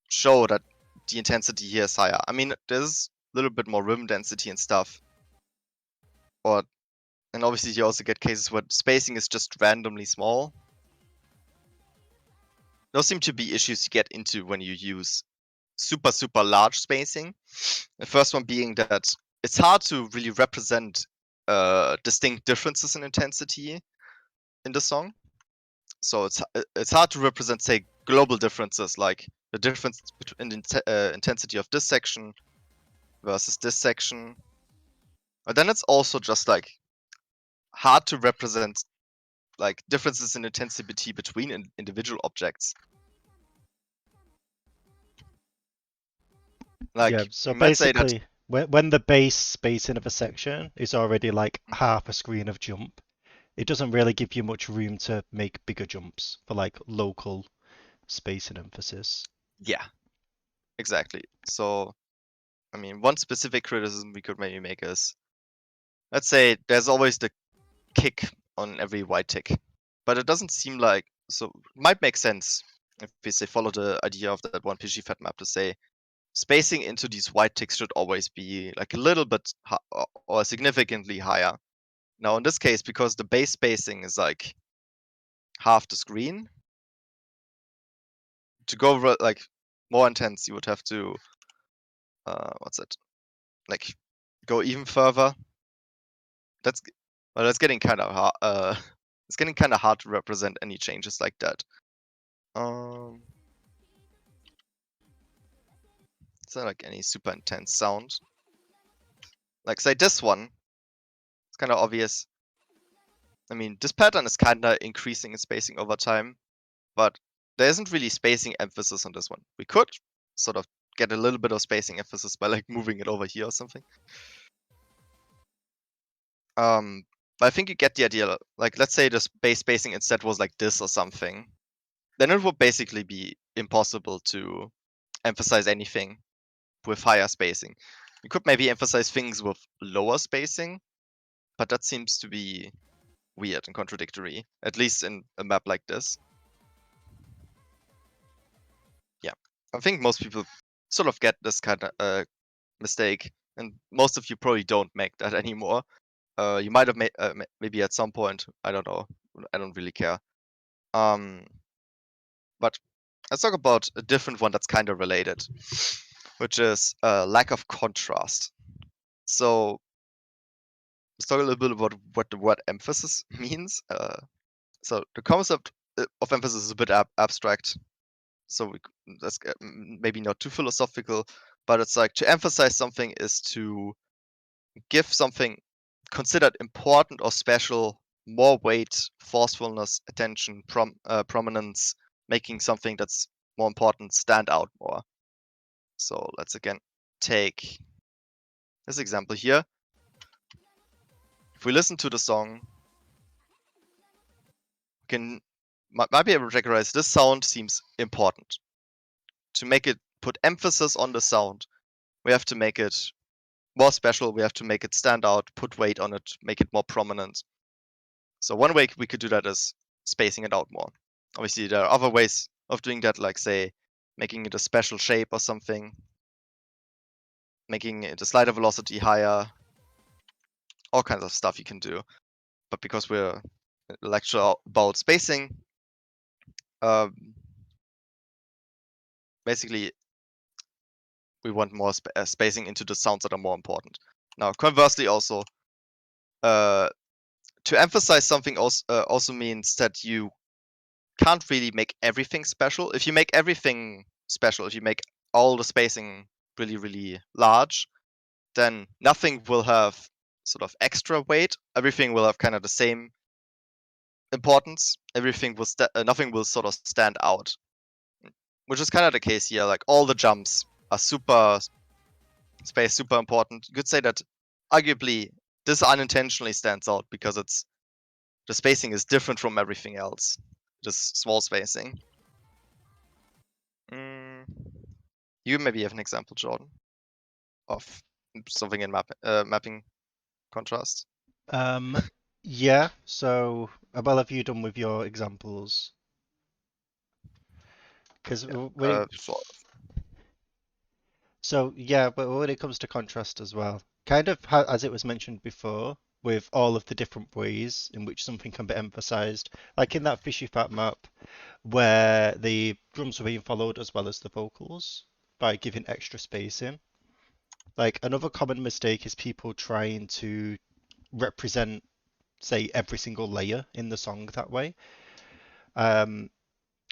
show that the intensity here is higher. I mean, there's a little bit more rhythm density and stuff. And obviously you also get cases where spacing is just randomly small. Those seem to be issues you get into when you use super, super large spacing. The first one being that it's hard to really represent distinct differences in intensity in the song. So it's hard to represent, say, global differences, like the difference in the intensity of this section versus this section. But then it's also just like hard to represent like differences in intensity between individual objects. Yeah, Like so you might say that basically, when the base spacing of a section is already like half a screen of jump, it doesn't really give you much room to make bigger jumps for like local spacing emphasis. yeah, exactly. So I mean, one specific criticism we could maybe make is, let's say there's always the kick on every white tick, but it doesn't seem like, so it might make sense if we say follow the idea of that one PG fat map to say spacing into these white ticks should always be like a little bit or significantly higher. Now in this case, because the base spacing is like half the screen, to go like more intense, you would have to what's it, like go even further. That's getting kind of hard. It's getting kind of hard to represent any changes like that. Is there like any super intense sound? Like say this one, it's kind of obvious. I mean, this pattern is kind of increasing in spacing over time, but there isn't really spacing emphasis on this one. We could sort of get a little bit of spacing emphasis by like moving it over here or something. But I think you get the idea. Like, let's say the base spacing instead was like this or something, then it would basically be impossible to emphasize anything with higher spacing. You could maybe emphasize things with lower spacing, but that seems to be weird and contradictory, at least in a map like this. Yeah, I think most people sort of get this kind of mistake, and most of you probably don't make that anymore. You might have made maybe at some point. I don't know. I don't really care. But let's talk about a different one that's kind of related, which is lack of contrast. So let's talk a little bit about what the word emphasis means. So the concept of emphasis is a bit abstract. So that's maybe not too philosophical, but it's like to emphasize something is to give something considered important or special more weight, forcefulness, attention, prominence, making something that's more important stand out more. So let's again take this example here. If we listen to the song, we can might be able to recognize this sound seems important. To make it put emphasis on the sound, we have to make it more special, we have to make it stand out, put weight on it, make it more prominent. So one way we could do that is spacing it out more. Obviously, there are other ways of doing that, like say making it a special shape or something, making it a slider velocity higher, all kinds of stuff you can do. But because we're lecture about spacing, basically we want more spacing into the sounds that are more important. Now, conversely, also, to emphasize something also means that you can't really make everything special. If you make everything special, if you make all the spacing really, really large, then nothing will have sort of extra weight. Everything will have kind of the same importance. Everything will nothing will sort of stand out, which is kind of the case here. Like all the jumps are super important. You could say that arguably this unintentionally stands out because the spacing is different from everything else. Just small spacing. You maybe have an example, Jordan, of something in mapping contrast. Yeah. So, well, have you done with your examples? Because Yeah, sort so yeah, but when it comes to contrast as well, kind of as it was mentioned before, with all of the different ways in which something can be emphasized, like in that fishy fat map, where the drums were being followed as well as the vocals by giving extra spacing. Like another common mistake is people trying to represent, say, every single layer in the song that way. Um,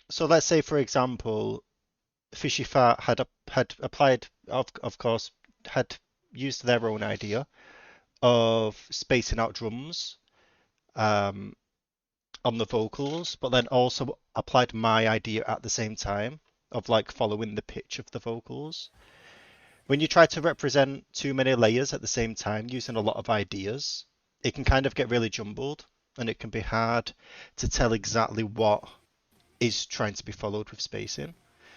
so let's say, for example, Fishy Fat had applied, of course, had used their own idea of spacing out drums um, on the vocals, but then also applied my idea at the same time of like following the pitch of the vocals. When you try to represent too many layers at the same time using a lot of ideas, it can kind of get really jumbled and it can be hard to tell exactly what is trying to be followed with spacing.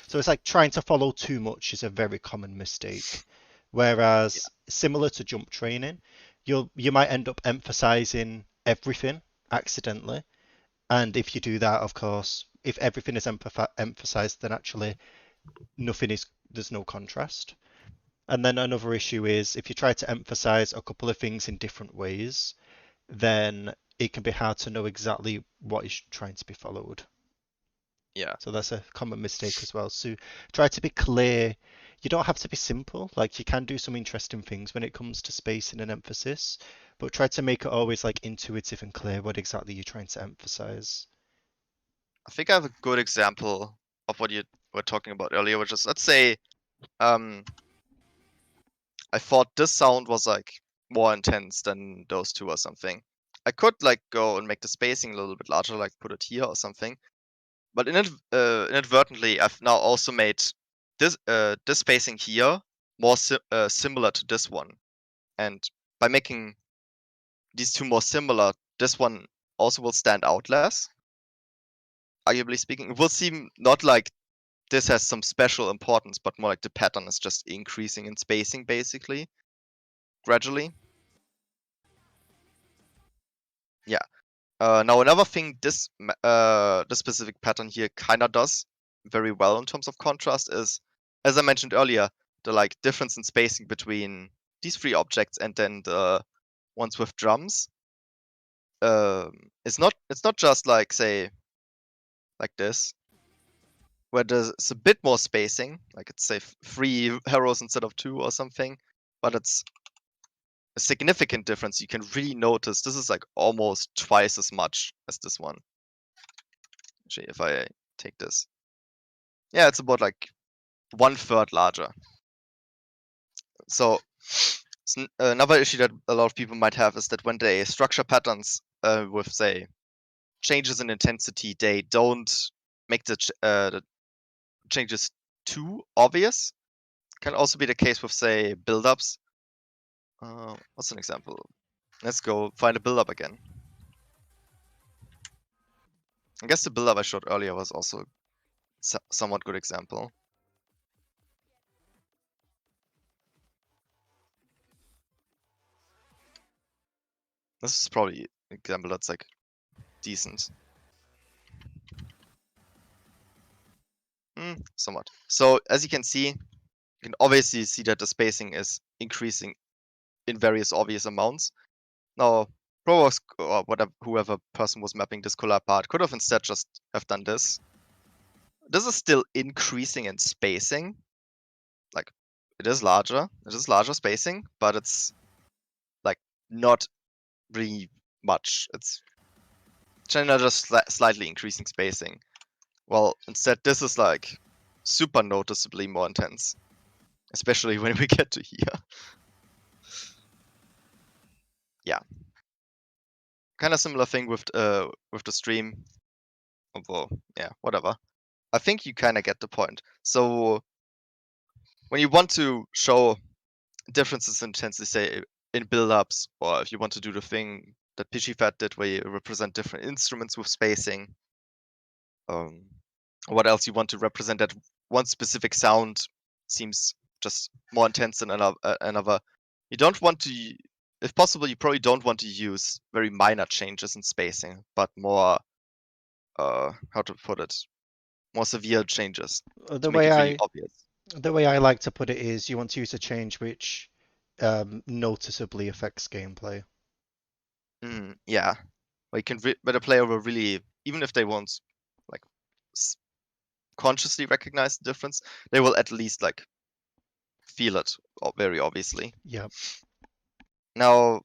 So it's like trying to follow too much is a very common mistake. yeah. Whereas similar to jump training, you might end up emphasizing everything accidentally. And if you do that, of course, if everything is emphasized, then actually there's no contrast. And then another issue is if you try to emphasize a couple of things in different ways, then it can be hard to know exactly what is trying to be followed. Yeah. So that's a common mistake as well. So try to be clear. You don't have to be simple. Like you can do some interesting things when it comes to spacing and emphasis, but try to make it always like intuitive and clear what exactly you're trying to emphasize. I think I have a good example of what you were talking about earlier, which is let's say I thought this sound was like more intense than those two or something. I could like go and make the spacing a little bit larger, like put it here or something. But inadvertently, I've now also made this spacing here more similar to this one. And by making these two more similar, this one also will stand out less. Arguably speaking, it will seem not like this has some special importance, but more like the pattern is just increasing in spacing basically, gradually. Yeah. Now another thing this specific pattern here kind of does very well in terms of contrast is, as I mentioned earlier, the like difference in spacing between these three objects and then the ones with drums. It's not just like say like this, where there's a bit more spacing, like it's say 3 arrows instead of 2 or something, but it's a significant difference. You can really notice this is like almost twice as much as this one. Actually, if I take this, yeah, it's about like 1/3 larger. So another issue that a lot of people might have is that when they structure patterns with say changes in intensity, they don't make the changes too obvious. Can also be the case with say build-ups. What's an example? Let's go find a build-up again. I guess the build-up I showed earlier was also somewhat good example. This is probably an example that's like decent. Somewhat. So as you can see, you can obviously see that the spacing is increasing in various obvious amounts. Now, Provox or whatever whoever person was mapping this collab part could have instead just have done this. This is still increasing in spacing. Like it is larger. It is larger spacing, but it's like not really much. It's China just slightly increasing spacing. Well, instead, this is like super noticeably more intense, especially when we get to here. Yeah, kind of similar thing with the stream. Although, yeah, whatever. I think you kind of get the point. So when you want to show differences in intensity, say in build-ups, or if you want to do the thing that Pidgeot did, where you represent different instruments with spacing, what else you want to represent that one specific sound seems just more intense than another. You don't want to, if possible, you probably don't want to use very minor changes in spacing, but more, how to put it, more severe changes The to make way it really I obvious. the way I like to put it is you want to use a change which noticeably affects gameplay. Yeah, where you can, where the player will really, even if they won't like consciously recognize the difference, they will at least like feel it very obviously. Yeah. Now,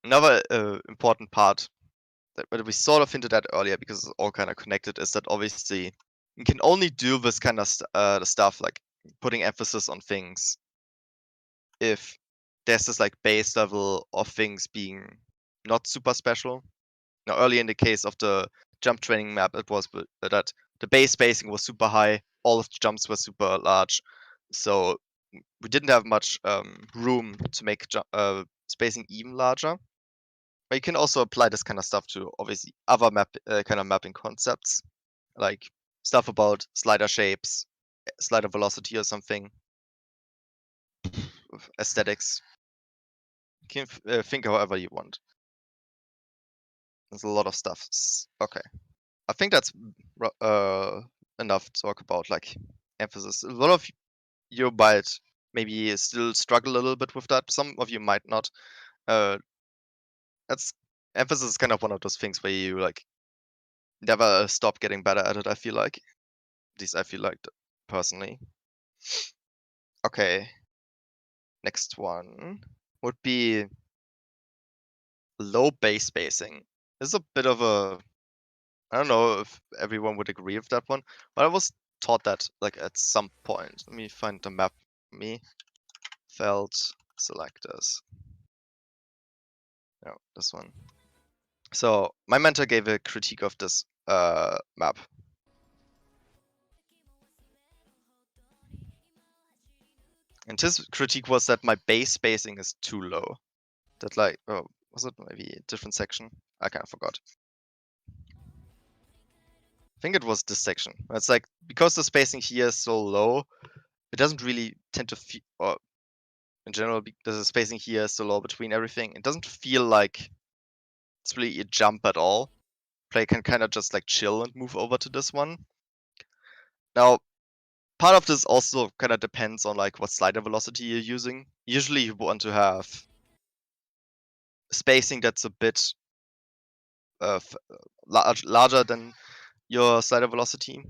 another important part that we sort of hinted at earlier, because it's all kind of connected, is that obviously you can only do this kind of the stuff like putting emphasis on things if there's this like base level of things being not super special. Now, earlier in the case of the jump training map, it was that the base spacing was super high, all of the jumps were super large, so we didn't have much room to make spacing even larger. But you can also apply this kind of stuff to obviously other kind of mapping concepts, like stuff about slider shapes, slider velocity or something, aesthetics. You can think however you want. There's a lot of stuff. Okay, I think that's enough to talk about like emphasis. A lot of you might maybe still struggle a little bit with that. Some of you might not. That's emphasis is kind of one of those things where you like never stop getting better at it. I feel like, at least I feel like personally. Okay, next one would be low base spacing. This is a bit of a, I don't know if everyone would agree with that one, but I was taught that like at some point. Let me find the map. Me felt Celektus. No, this one. So my mentor gave a critique of this map. And his critique was that my base spacing is too low. That like, oh, was it maybe a different section? I kind of forgot. I think it was this section. It's like, because the spacing here is so low, it doesn't really tend to feel, or in general, because the spacing here is so low between everything, it doesn't feel like it's really a jump at all. Player can kind of just like chill and move over to this one. Now, part of this also kind of depends on like what slider velocity you're using. Usually you want to have spacing that's a bit larger than your slider velocity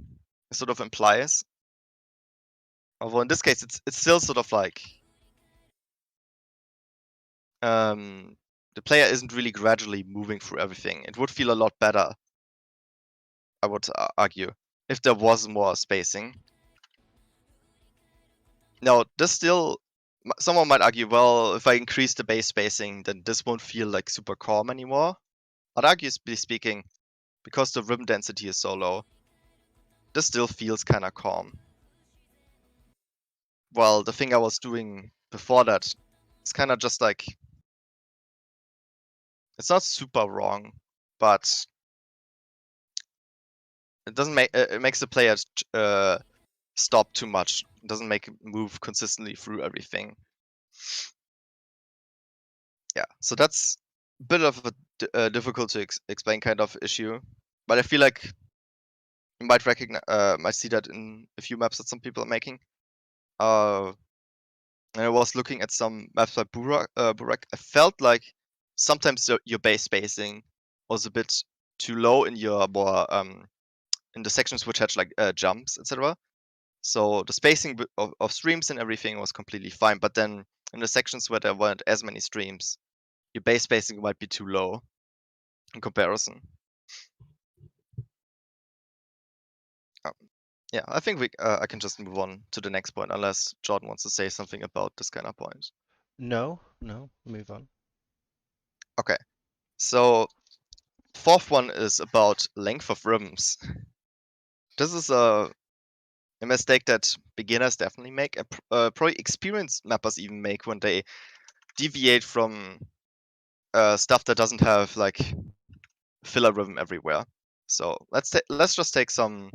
sort of implies. Although in this case, it's still sort of like the player isn't really gradually moving through everything. It would feel a lot better, I would argue, if there was more spacing. Now, this still, someone might argue, well, if I increase the base spacing, then this won't feel like super calm anymore. But arguably speaking, because the rim density is so low, this still feels kind of calm. Well, the thing I was doing before that, it's kind of just like, it's not super wrong, but it doesn't make, it makes the player stop too much. It doesn't make it move consistently through everything. Yeah, so that's a bit of a difficult to explain kind of issue, but I feel like you might recognize, might see that in a few maps that some people are making. And I was looking at some maps by Burak. I felt like sometimes your base spacing was a bit too low in your more in the sections which had like jumps, etc. So the spacing of streams and everything was completely fine. But then in the sections where there weren't as many streams, your base spacing might be too low in comparison. Yeah, I think I can just move on to the next point, unless Jordan wants to say something about this kind of point. No, move on. Okay, so fourth one is about length of ribbons. This is a mistake that beginners definitely make, and probably experienced mappers even make when they deviate from stuff that doesn't have like filler ribbon everywhere. So let's just take some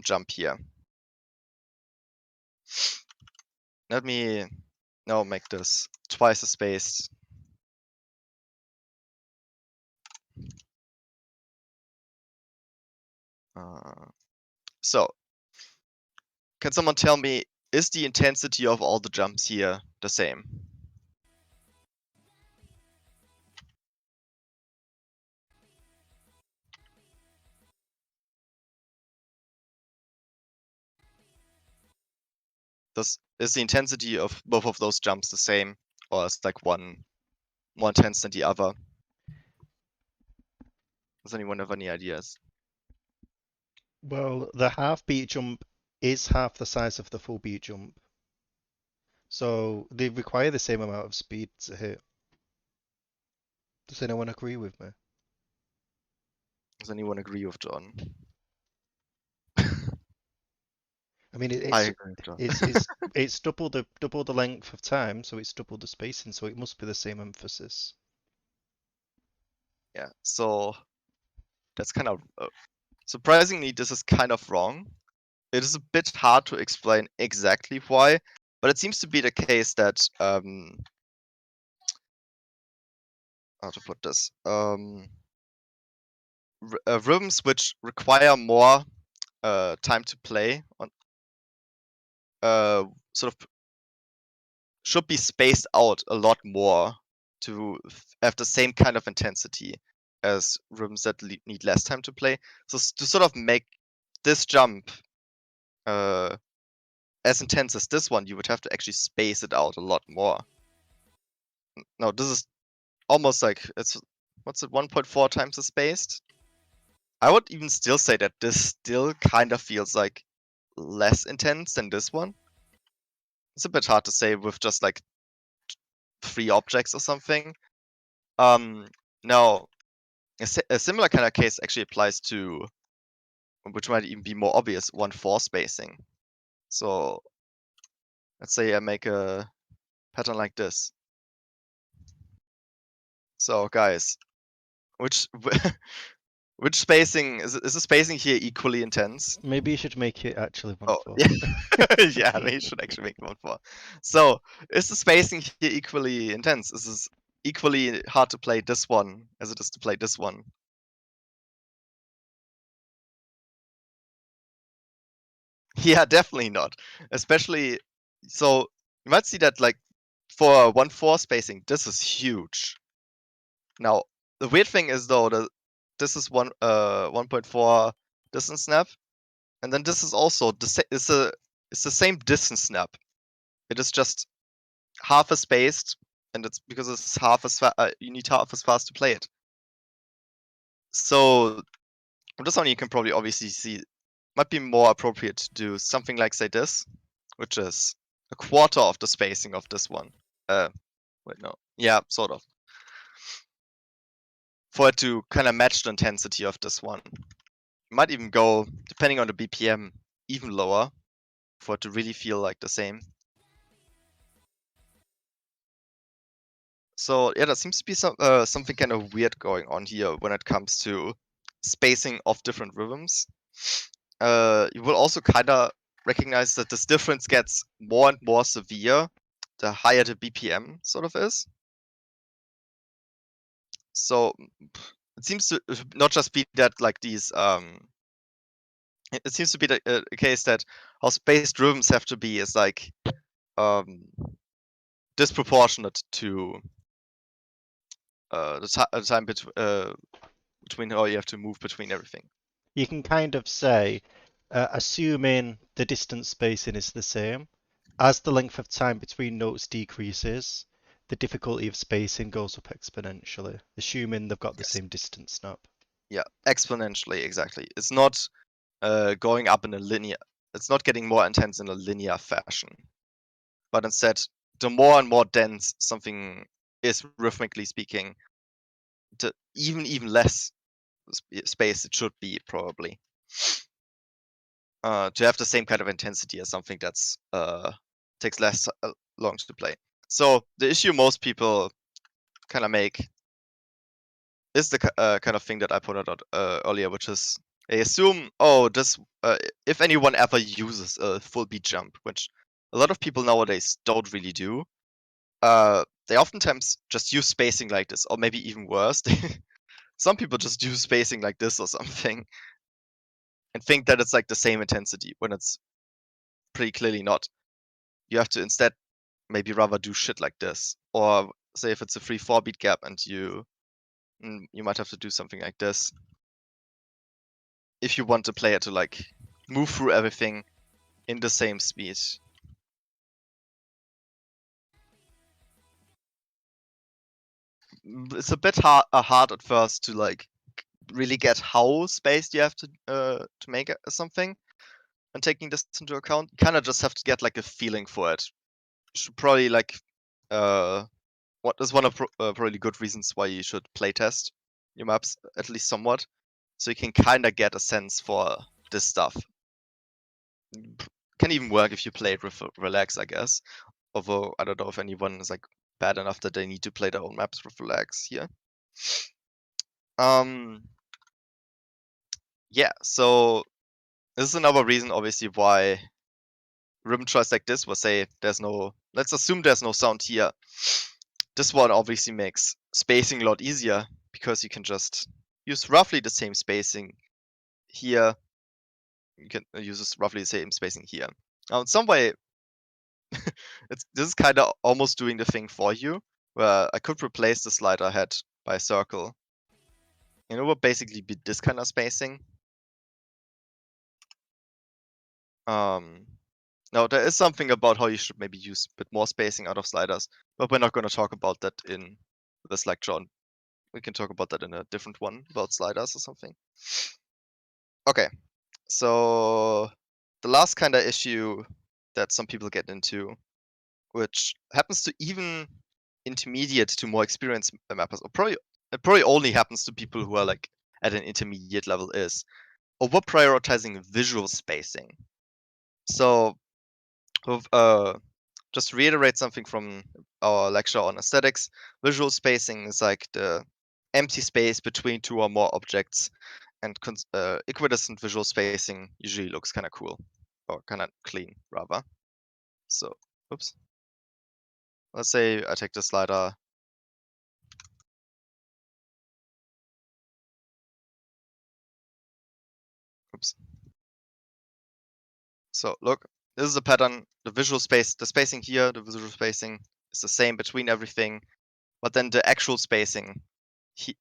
jump here. Let me now make this twice as spaced. So, can someone tell me, is the intensity of all the jumps here the same? Is the intensity of both of those jumps the same, or is like one more intense than the other? Does anyone have any ideas? Well, the half beat jump is half the size of the full beat jump. So they require the same amount of speed to hit. Does anyone agree with me? Does anyone agree with John? I mean, I agree with John. it's double the length of time, so it's double the spacing, so it must be the same emphasis. Yeah, so that's kind of surprisingly, this is kind of wrong. It is a bit hard to explain exactly why, but it seems to be the case that how to put this, rhythms which require more time to play on sort of should be spaced out a lot more to have the same kind of intensity as rhythms that need less time to play. So to sort of make this jump as intense as this one, you would have to actually space it out a lot more. No, this is almost like what's it, 1.4 times as spaced? I would even still say that this still kind of feels like less intense than this one. It's a bit hard to say with just like 3 objects or something. Now, a similar kind of case actually applies to, which might even be more obvious, 1/4 spacing. So let's say I make a pattern like this. So guys, which which spacing is the spacing here equally intense? Maybe you should make it actually Oh 1/4. yeah, yeah, we should actually make 1/4. So is the spacing here equally intense? Is this equally hard to play this one as it is to play this one? Yeah, definitely not. Especially, so you might see that like for 1/4 spacing, this is huge. Now, the weird thing is though that this is 1.4 distance snap, and then this is also it's the same distance snap. It is just half as spaced, and it's because it's half as you need half as fast to play it. So from this one, you can probably obviously see might be more appropriate to do something like say this, which is a quarter of the spacing of this one. Wait, no, yeah, sort of, for it to kind of match the intensity of this one. You might even go, depending on the BPM, even lower for it to really feel like the same. So yeah, there seems to be something kind of weird going on here when it comes to spacing of different rhythms. You will also kind of recognize that this difference gets more and more severe the higher the BPM sort of is. So it seems to not just be that like these it seems to be the case that how spaced rhythms have to be is like disproportionate to the time between how you have to move between everything. You can kind of say Assuming the distance spacing is the same, as the length of time between notes decreases, the difficulty of spacing goes up exponentially, assuming they've got the Yes. same distance snap. Yeah, exponentially, exactly. It's not going up in a linear. It's not getting more intense in a linear fashion, but instead, the more and more dense something is, rhythmically speaking, the even less space it should be, probably, to have the same kind of intensity as something that's takes less long to play. So the issue most people kind of make is the kind of thing that I pointed out earlier, which is they assume, oh, this if anyone ever uses a full beat jump, which a lot of people nowadays don't really do, they oftentimes just use spacing like this, or maybe even worse, some people just use spacing like this or something, and think that it's like the same intensity when it's pretty clearly not. You have to instead maybe rather do shit like this, or say if it's a 3-4 beat gap and you might have to do something like this if you want the player to like move through everything in the same speed. It's a bit hard at first to like really get how spaced you have to make something, and taking this into account, you kind of just have to get like a feeling for it. You should probably like what is one of probably good reasons why you should playtest your maps at least somewhat, so you can kind of get a sense for this stuff. Can even work if you play it with relax, I guess. Although I don't know if anyone is like bad enough that they need to play their own maps with relax here. Yeah, so this is another reason, obviously, why rhythm choice like this will say there's no. Let's assume there's no sound here. This one obviously makes spacing a lot easier because you can just use roughly the same spacing here. You can use roughly the same spacing here. Now, in some way, this is kind of almost doing the thing for you, where I could replace the slider head by a circle. And it would basically be this kind of spacing. Now, there is something about how you should maybe use a bit more spacing out of sliders, but we're not going to talk about that in this lecture. We can talk about that in a different one about sliders or something. Okay, so the last kind of issue that some people get into, which happens to even intermediate to more experienced mappers, or it probably only happens to people who are like at an intermediate level, is over prioritizing visual spacing. So just to reiterate something from our lecture on aesthetics, visual spacing is like the empty space between two or more objects, and equidistant visual spacing usually looks kind of cool, or kind of clean, rather. So, oops. Let's say I take the slider. Oops. So look, this is a pattern. The visual space, the spacing here, the visual spacing is the same between everything, but then the actual spacing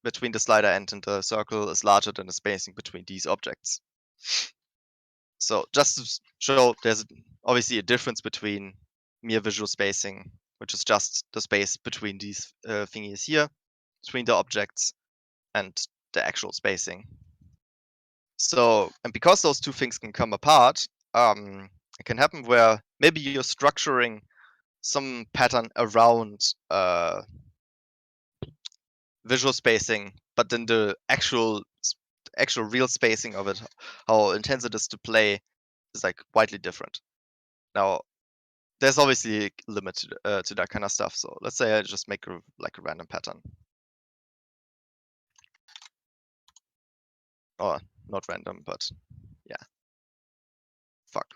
between the slider end and the circle is larger than the spacing between these objects. So just to show there's obviously a difference between mere visual spacing, which is just the space between these thingies here, between the objects, and the actual spacing. So, and because those two things can come apart, it can happen where maybe you're structuring some pattern around visual spacing, but then the actual real spacing of it, how intense it is to play, is like widely different. Now, there's obviously a limit to that kind of stuff. So let's say I just make a random pattern, or not random, but yeah, fuck.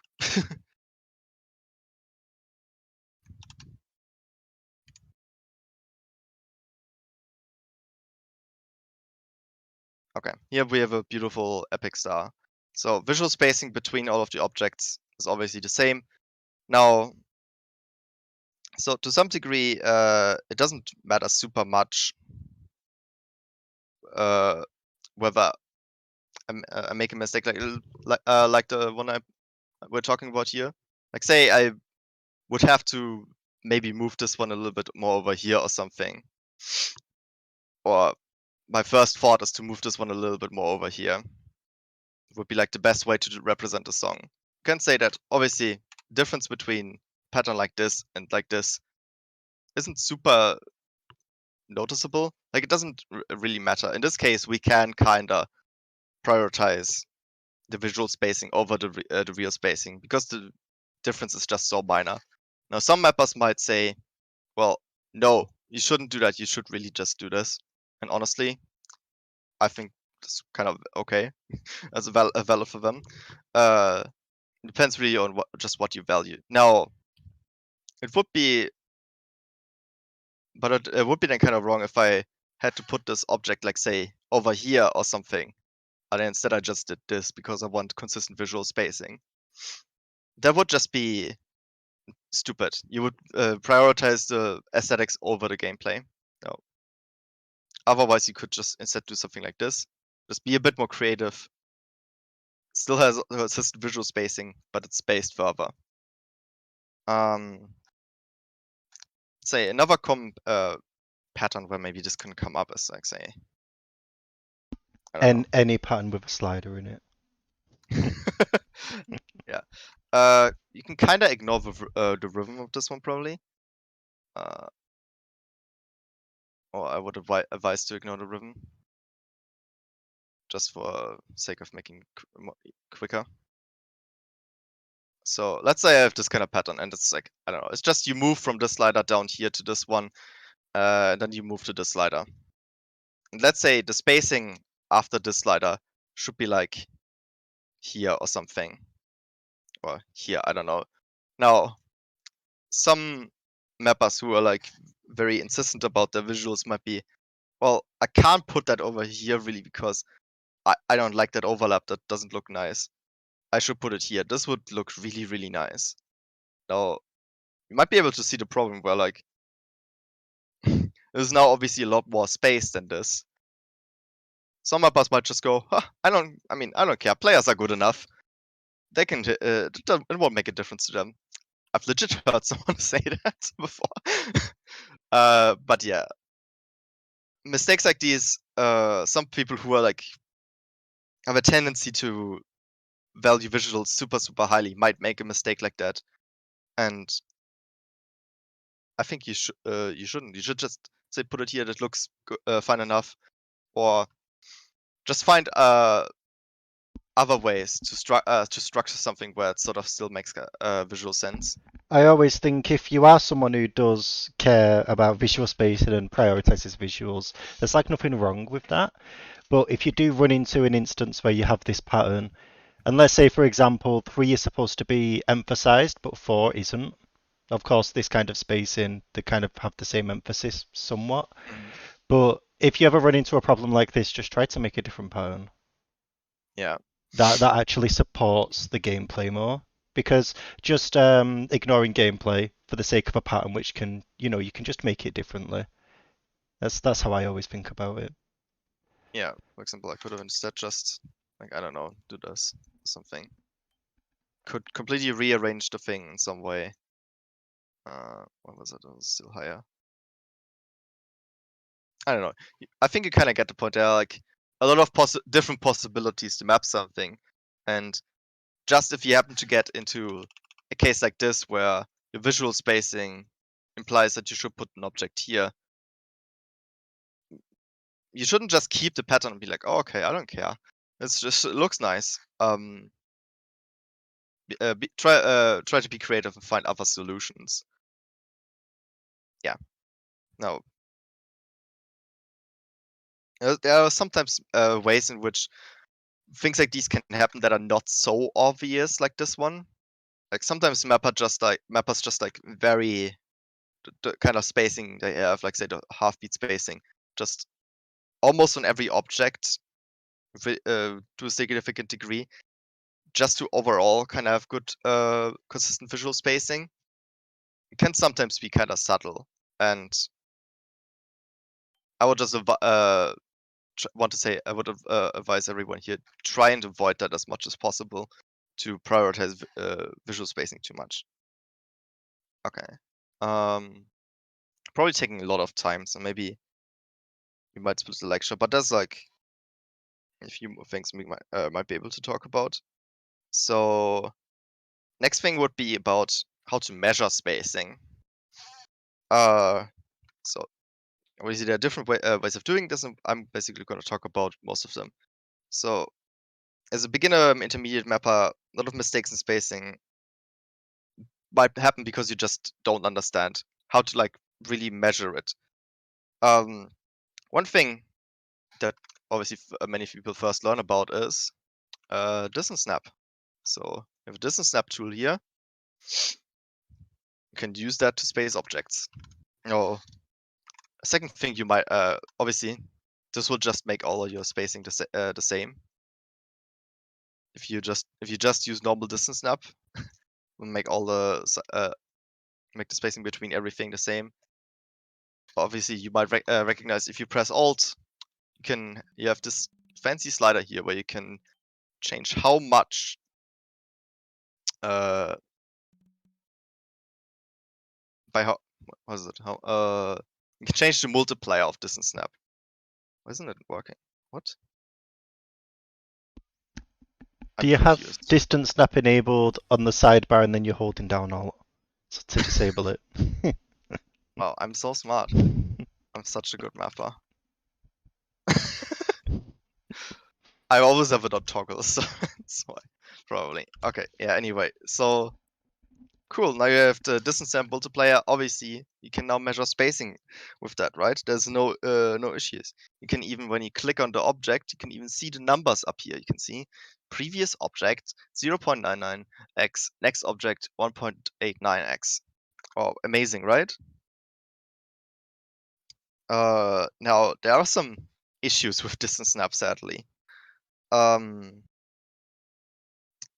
Okay, here we have a beautiful epic star. So visual spacing between all of the objects is obviously the same. Now, so to some degree, it doesn't matter super much whether I make a mistake like the one we're talking about here. Like say I would have to maybe move this one a little bit more over here or something. Or my first thought is to move this one a little bit more over here. It would be like the best way to represent a song. You can say that obviously difference between pattern like this and like this isn't super noticeable. Like it doesn't really matter. In this case, we can kinda prioritize the visual spacing over the real spacing because the difference is just so minor. Now, some mappers might say, well, no, you shouldn't do that. You should really just do this. And honestly, I think it's kind of okay as a valid for them. Depends really on what you value. Now, it would be, but it would be then kind of wrong if I had to put this object, like say, over here or something, and then instead I just did this because I want consistent visual spacing. That would just be stupid. You would prioritize the aesthetics over the gameplay. No. Otherwise, you could just instead do something like this. Just be a bit more creative. Still has consistent visual spacing, but it's spaced further. Say another pattern where maybe this can come up is like say, I don't know. Any pattern with a slider in it. Yeah. You can kind of ignore the rhythm of this one probably. Or I would advise to ignore the rhythm, just for sake of making quicker. So let's say I have this kind of pattern, and it's like, I don't know, it's just you move from this slider down here to this one, and then you move to this slider. And let's say the spacing after this slider should be like here or something. Or here, I don't know. Now, some mappers who are like very insistent about their visuals might be, well, I can't put that over here really because I don't like that overlap. That doesn't look nice. I should put it here. This would look really, really nice. Now, you might be able to see the problem where like there's now obviously a lot more space than this. Some mappers might just go, huh, I don't care. Players are good enough. They can, it won't make a difference to them. I've legit heard someone say that before. But yeah, mistakes like these, some people who are like have a tendency to value visuals super, super highly might make a mistake like that. And I think you shouldn't. You should just say put it here. That looks fine enough, or just find other ways to structure something where it sort of still makes visual sense. I always think if you are someone who does care about visual spacing and prioritizes visuals, there's like nothing wrong with that. But if you do run into an instance where you have this pattern, and let's say, for example, 3 is supposed to be emphasized, but 4 isn't. Of course, this kind of spacing, they kind of have the same emphasis somewhat. Mhm. But if you ever run into a problem like this, just try to make a different pattern. Yeah. That actually supports the gameplay more. Because just ignoring gameplay for the sake of a pattern, which can, you can just make it differently. That's how I always think about it. Yeah. For example, I could have instead just like I don't know, do this or something. Could completely rearrange the thing in some way. What was it? It was still higher. I don't know. I think you kind of get the point. There are like a lot of different possibilities to map something, and just if you happen to get into a case like this where your visual spacing implies that you should put an object here, you shouldn't just keep the pattern and be like, oh, okay, I don't care. It looks nice. Try to be creative and find other solutions. Yeah. No. There are sometimes ways in which things like these can happen that are not so obvious, like this one. Like sometimes mappers just like vary the kind of spacing they have, like say the half beat spacing, just almost on every object to a significant degree, just to overall kind of have good consistent visual spacing. It can sometimes be kind of subtle, and I would just advise everyone here, try and avoid that as much as possible to prioritize visual spacing too much. Okay. Probably taking a lot of time, so maybe we might split the lecture, but there's like a few more things we might be able to talk about. So next thing would be about how to measure spacing. So obviously there are different ways of doing this, and I'm basically going to talk about most of them. So as a beginner intermediate mapper, a lot of mistakes in spacing might happen because you just don't understand how to like really measure it. One thing that obviously many people first learn about is distance snap. So you have a distance snap tool here. You can use that to space objects. Oh, a second thing you might obviously this will just make all of your spacing the same. If you just use normal distance snap, will make all the make the spacing between everything the same. Obviously, you might recognize if you press Alt, you have this fancy slider here where you can change how much by how what is it you can change the multiplier of distance snap. Why isn't it working? What? Do I'm you have confused. distance snap enabled on the sidebar and then you're holding down Alt to disable it? Wow, I'm so smart. I'm such a good mapper. I always have it on toggle, so that's why. Probably. Okay, yeah, anyway. So cool, now you have the distance snap multiplier. Obviously, you can now measure spacing with that, right? There's no issues. You can even, when you click on the object, you can even see the numbers up here. You can see previous object 0.99x, next object 1.89x. Oh, amazing, right? Now there are some issues with distance snap, sadly.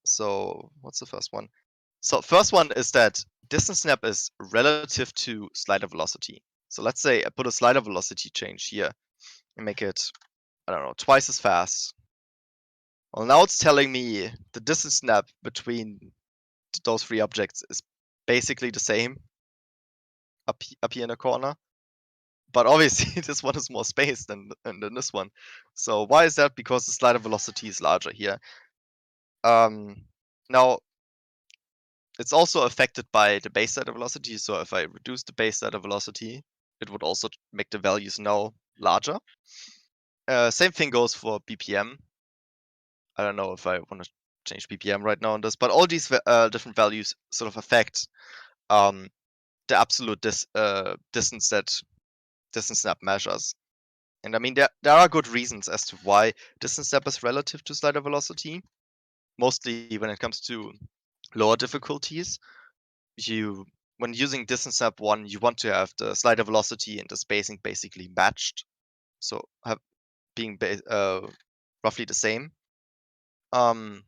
So what's the first one? So first one is that distance snap is relative to slider velocity. So let's say I put a slider velocity change here and make it, I don't know, twice as fast. Well, now it's telling me the distance snap between those three objects is basically the same up here in the corner. But obviously this one is more spaced than this one. So why is that? Because the slider velocity is larger here. Now it's also affected by the base slider velocity. So if I reduce the base slider velocity, it would also make the values now larger. Same thing goes for BPM. I don't know if I want to change BPM right now on this, but all these different values sort of affect the absolute distance that distance snap measures. And I mean, there are good reasons as to why distance snap is relative to slider velocity. Mostly when it comes to lower difficulties, when using distance snap 1, you want to have the slider velocity and the spacing basically matched, so being roughly the same. And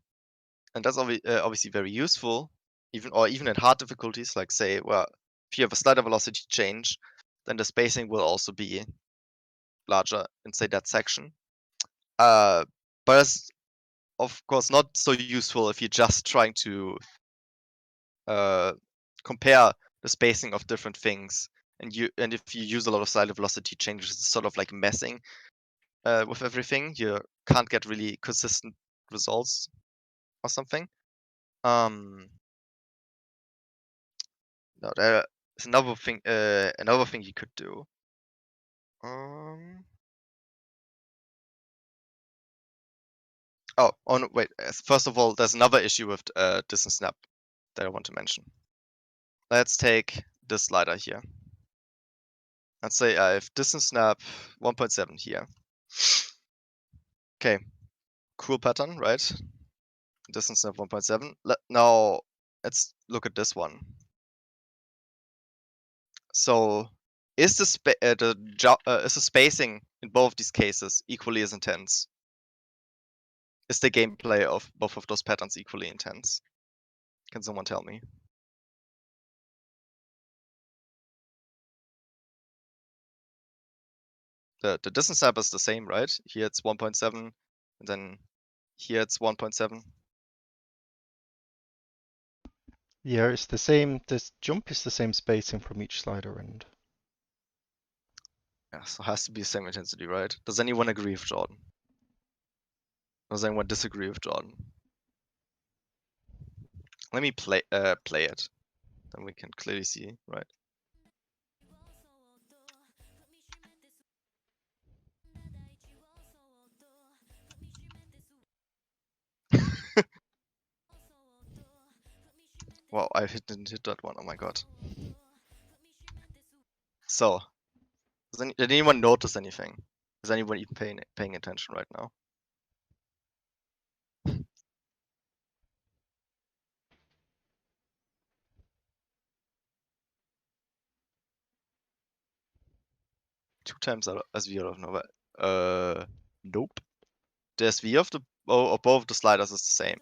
that's obviously very useful, even in hard difficulties. Like say, well, if you have a slider velocity change, then the spacing will also be larger in say that section. But it's of course not so useful if you're just trying to compare the spacing of different things, and if you use a lot of slider velocity changes, it's sort of like messing with everything. You can't get really consistent results or something. No, there's another thing you could do. Oh no, wait. First of all, there's another issue with distance snap that I want to mention. Let's take this slider here. Let's say I have distance snap 1.7 here. Okay, cool pattern, right? Distance snap 1.7. Now let's look at this one. So is the spacing in both these cases equally as intense? Is the gameplay of both of those patterns equally intense? Can someone tell me? The distance snap is the same, right? Here it's 1.7, and then here it's 1.7. Yeah, it's the same. This jump is the same spacing from each slider end. Yeah, so it has to be the same intensity, right? Does anyone agree with Jordan? Does anyone disagree with Jordan? Let me play it. Then we can clearly see, right? Wow, didn't hit that one. Oh my god. So, did anyone notice anything? Is anyone even paying attention right now? Two times SV out of nowhere. Nope. The SV of both the sliders is the same,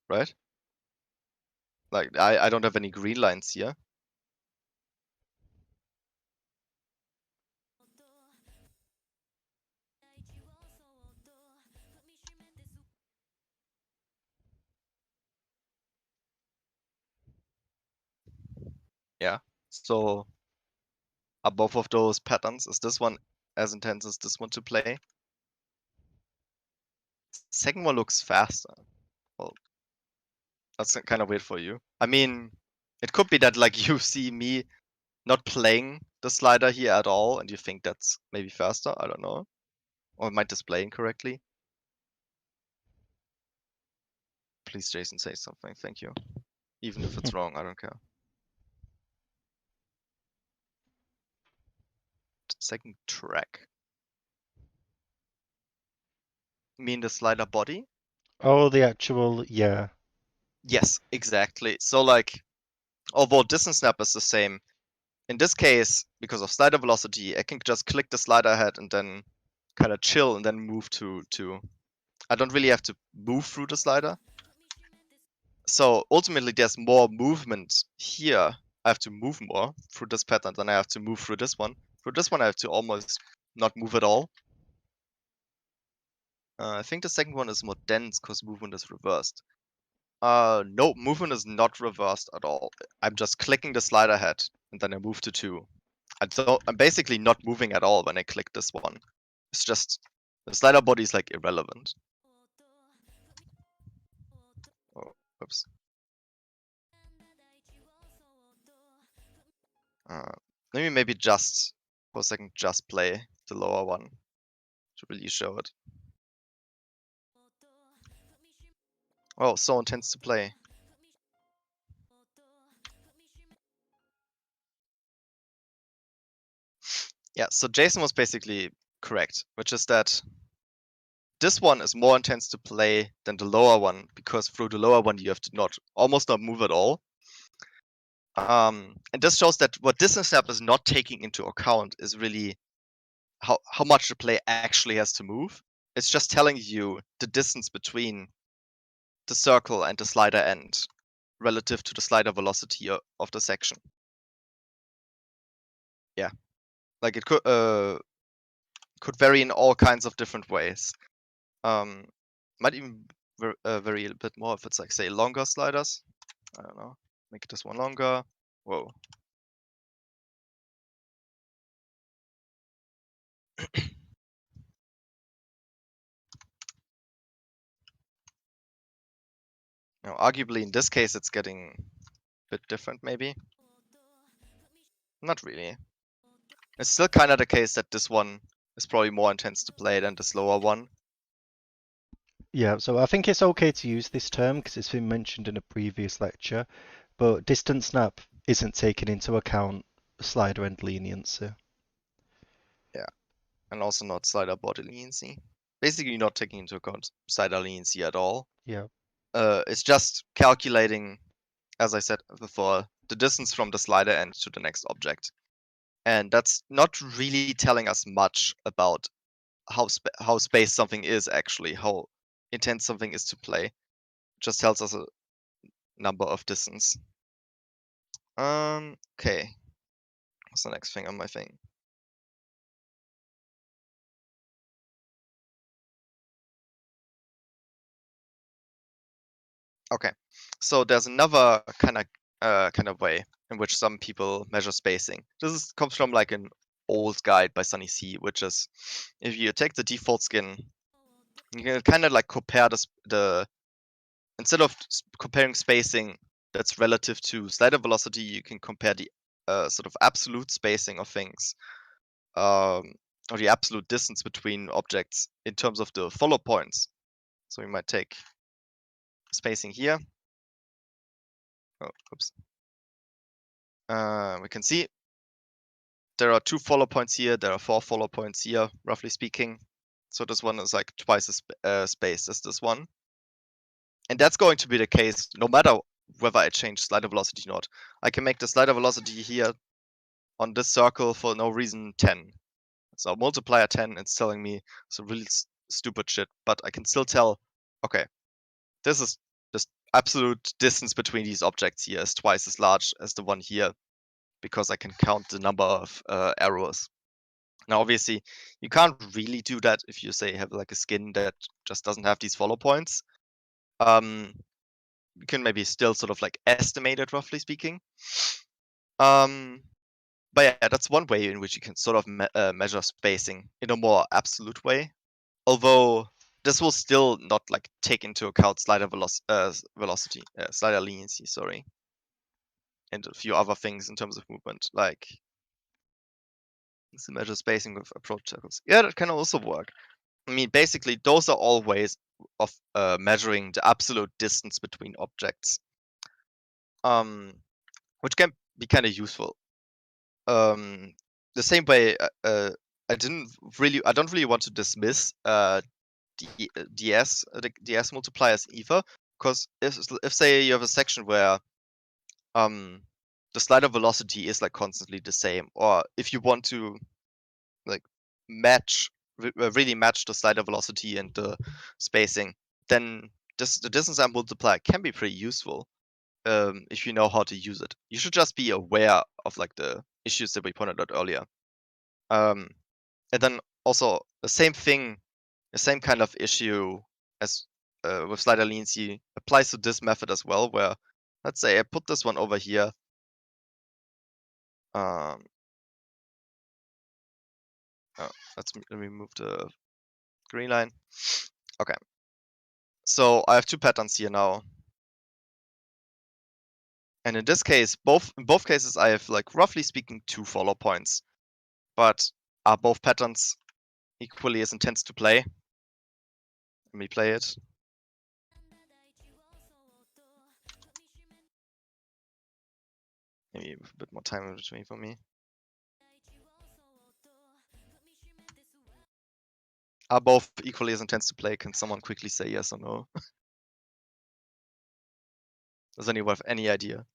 right? Like I don't have any green lines here. Yeah. So are both of those patterns, is this one as intense as this one to play? Second one looks faster. Well, that's kind of weird for you. I mean, it could be that like you see me not playing the slider here at all, and you think that's maybe faster. I don't know. Or am I displaying correctly? Please, Jason, say something. Thank you. Even if it's wrong, I don't care. Second track. You mean the slider body? Oh, the actual, yeah. Yes, exactly. So like, although distance snap is the same, in this case, because of slider velocity, I can just click the slider head and then kind of chill and then move to. I don't really have to move through the slider. So ultimately, there's more movement here. I have to move more through this pattern than I have to move through this one. Through this one, I have to almost not move at all. I think the second one is more dense because movement is reversed. No, movement is not reversed at all. I'm just clicking the slider head and then I move to 2. I'm basically not moving at all when I click this one. It's just the slider body is like irrelevant. Oh, oops. Let me maybe just for a second just play the lower one to really show it. Oh, so intense to play. Yeah, so Jason was basically correct, which is that this one is more intense to play than the lower one because through the lower one you have to almost not move at all. And this shows that what distance snap is not taking into account is really how much the play actually has to move. It's just telling you the distance between the circle and the slider end relative to the slider velocity of the section. Yeah, like it could vary in all kinds of different ways. Might even vary a bit more if it's like say longer sliders. I don't know. Make this one longer. Whoa. Now, arguably in this case, it's getting a bit different, maybe. Not really. It's still kind of the case that this one is probably more intense to play than the slower one. Yeah, so I think it's okay to use this term because it's been mentioned in a previous lecture, but distance snap isn't taking into account slider end leniency. Yeah, and also not slider body leniency. Basically, not taking into account slider leniency at all. Yeah. It's just calculating, as I said before, the distance from the slider end to the next object. And that's not really telling us much about how spaced something is actually, how intense something is to play. It just tells us a number of distance. Okay. What's the next thing on my thing? Okay, so there's another kind of way in which some people measure spacing. Comes from like an old guide by Sunny C, which is if you take the default skin, you can kind of like compare the instead of comparing spacing that's relative to slider velocity, you can compare the sort of absolute spacing of things, or the absolute distance between objects in terms of the follow points. So we might take spacing here. Oh, oops. We can see there are 2 follow points here. There are 4 follow points here, roughly speaking. So this one is like twice as space as this one. And that's going to be the case no matter whether I change slider velocity or not. I can make the slider velocity here on this circle for no reason 10. So multiplier 10, it's telling me some really stupid shit, but I can still tell, okay, this is this absolute distance between these objects here is twice as large as the one here, because I can count the number of arrows. Now, obviously, you can't really do that if you say have like a skin that just doesn't have these follow points. You can maybe still sort of like estimate it, roughly speaking. But yeah, that's one way in which you can sort of measure spacing in a more absolute way. Although this will still not like take into account slider slider leniency, sorry, and a few other things in terms of movement, like measure spacing with approach circles. Yeah, that can also work. I mean, basically, those are all ways of measuring the absolute distance between objects, which can be kind of useful. The same way, I don't really want to dismiss the DS multipliers either, because if say you have a section where the slider velocity is like constantly the same, or if you want to like really match the slider velocity and the spacing, then the distance amp multiplier can be pretty useful if you know how to use it. You should just be aware of like the issues that we pointed out earlier. And then also the same kind of issue as with slider leniency applies to this method as well, where let's say I put this one over here. Um, let me move the green line. Okay. So I have 2 patterns here now. And in this case, in both cases, I have like roughly speaking 2 follow points. But are both patterns equally as intense to play? Let me play it. Maybe a bit more time in between for me. Are both equally as intense to play? Can someone quickly say yes or no? Does anyone have any idea?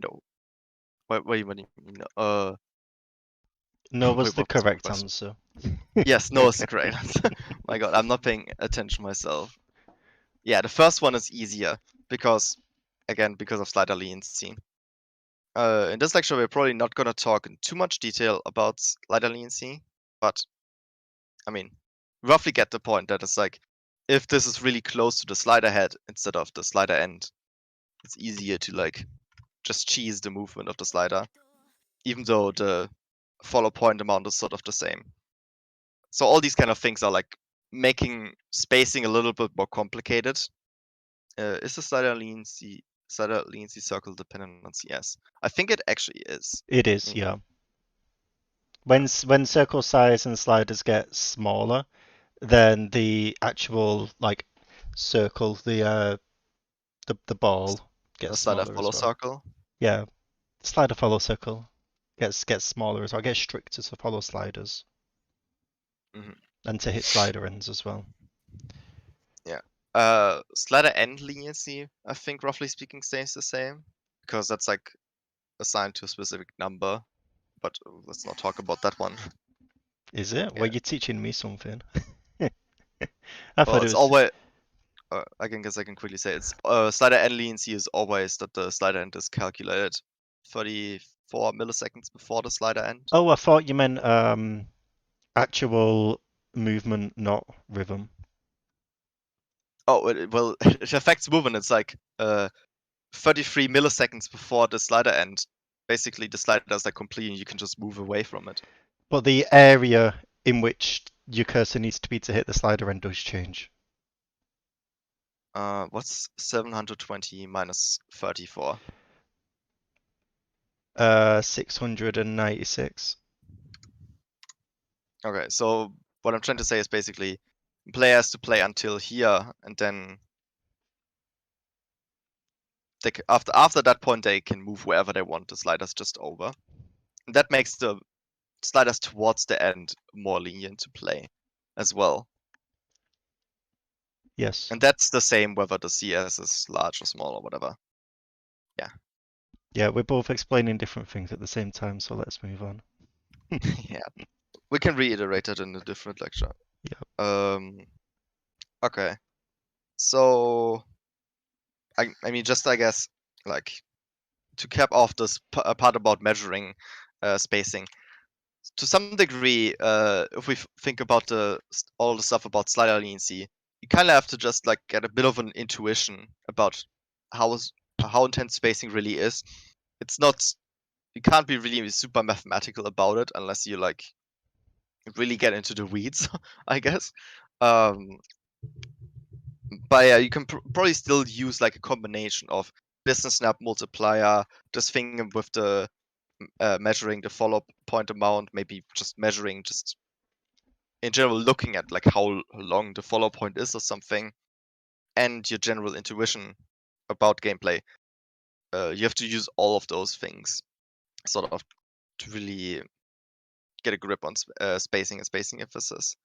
No. What do you mean? No was Wait, the what was my correct question? answer. Yes, no is the correct answer. My God, I'm not paying attention myself. Yeah, the first one is easier because, again, because of slider leniency. In this lecture, we're probably not going to talk in too much detail about slider leniency, but I mean, roughly get the point that it's like, if this is really close to the slider head instead of the slider end, it's easier to like just cheese the movement of the slider, even though the follow point amount is sort of the same. So all these kind of things are like making spacing a little bit more complicated. Is the slider leniency circle dependent on CS? I think it actually is. It is, yeah. When circle size and sliders get smaller, then the actual like circle, the ball The gets slider smaller as follow well. circle. Yeah, slider follow circle gets smaller as well. Gets stricter to follow sliders Mhm. and to hit slider ends as well. Yeah. Slider end leniency, I think roughly speaking, stays the same because that's like assigned to a specific number. But let's not talk about that one. Is it? Well, Yeah. you're teaching me something. I Well, thought it it's was. always. I guess I can quickly say it's slider end leniency is always that the slider end is calculated 34 milliseconds before the slider end. Oh, I thought you meant actual movement, not rhythm. Oh, well, it affects movement. It's like 33 milliseconds before the slider end. Basically, the slider is like complete, and you can just move away from it. But the area in which your cursor needs to be to hit the slider end does change. What's 720 minus 34? 696. Okay, so what I'm trying to say is basically player has to play until here, and then after that point they can move wherever they want. The slider's just over. And that makes the sliders towards the end more lenient to play as well. Yes. And that's the same whether the CS is large or small or whatever. Yeah. Yeah, we're both explaining different things at the same time, so let's move on. Yeah. We can reiterate it in a different lecture. Yeah. Okay. So I mean, just I guess like to cap off this part about measuring spacing. To some degree, if we think about all the stuff about slider leniency, you kind of have to just like get a bit of an intuition about how intense spacing really is. It's not you can't be really super mathematical about it unless you like really get into the weeds, I guess. Um, but yeah, you can probably still use like a combination of distance snap multiplier, just thinking with the measuring the follow point amount, maybe just measuring just in general looking at like how long the follow point is or something, and your general intuition about gameplay. You have to use all of those things sort of to really get a grip on spacing and spacing emphasis.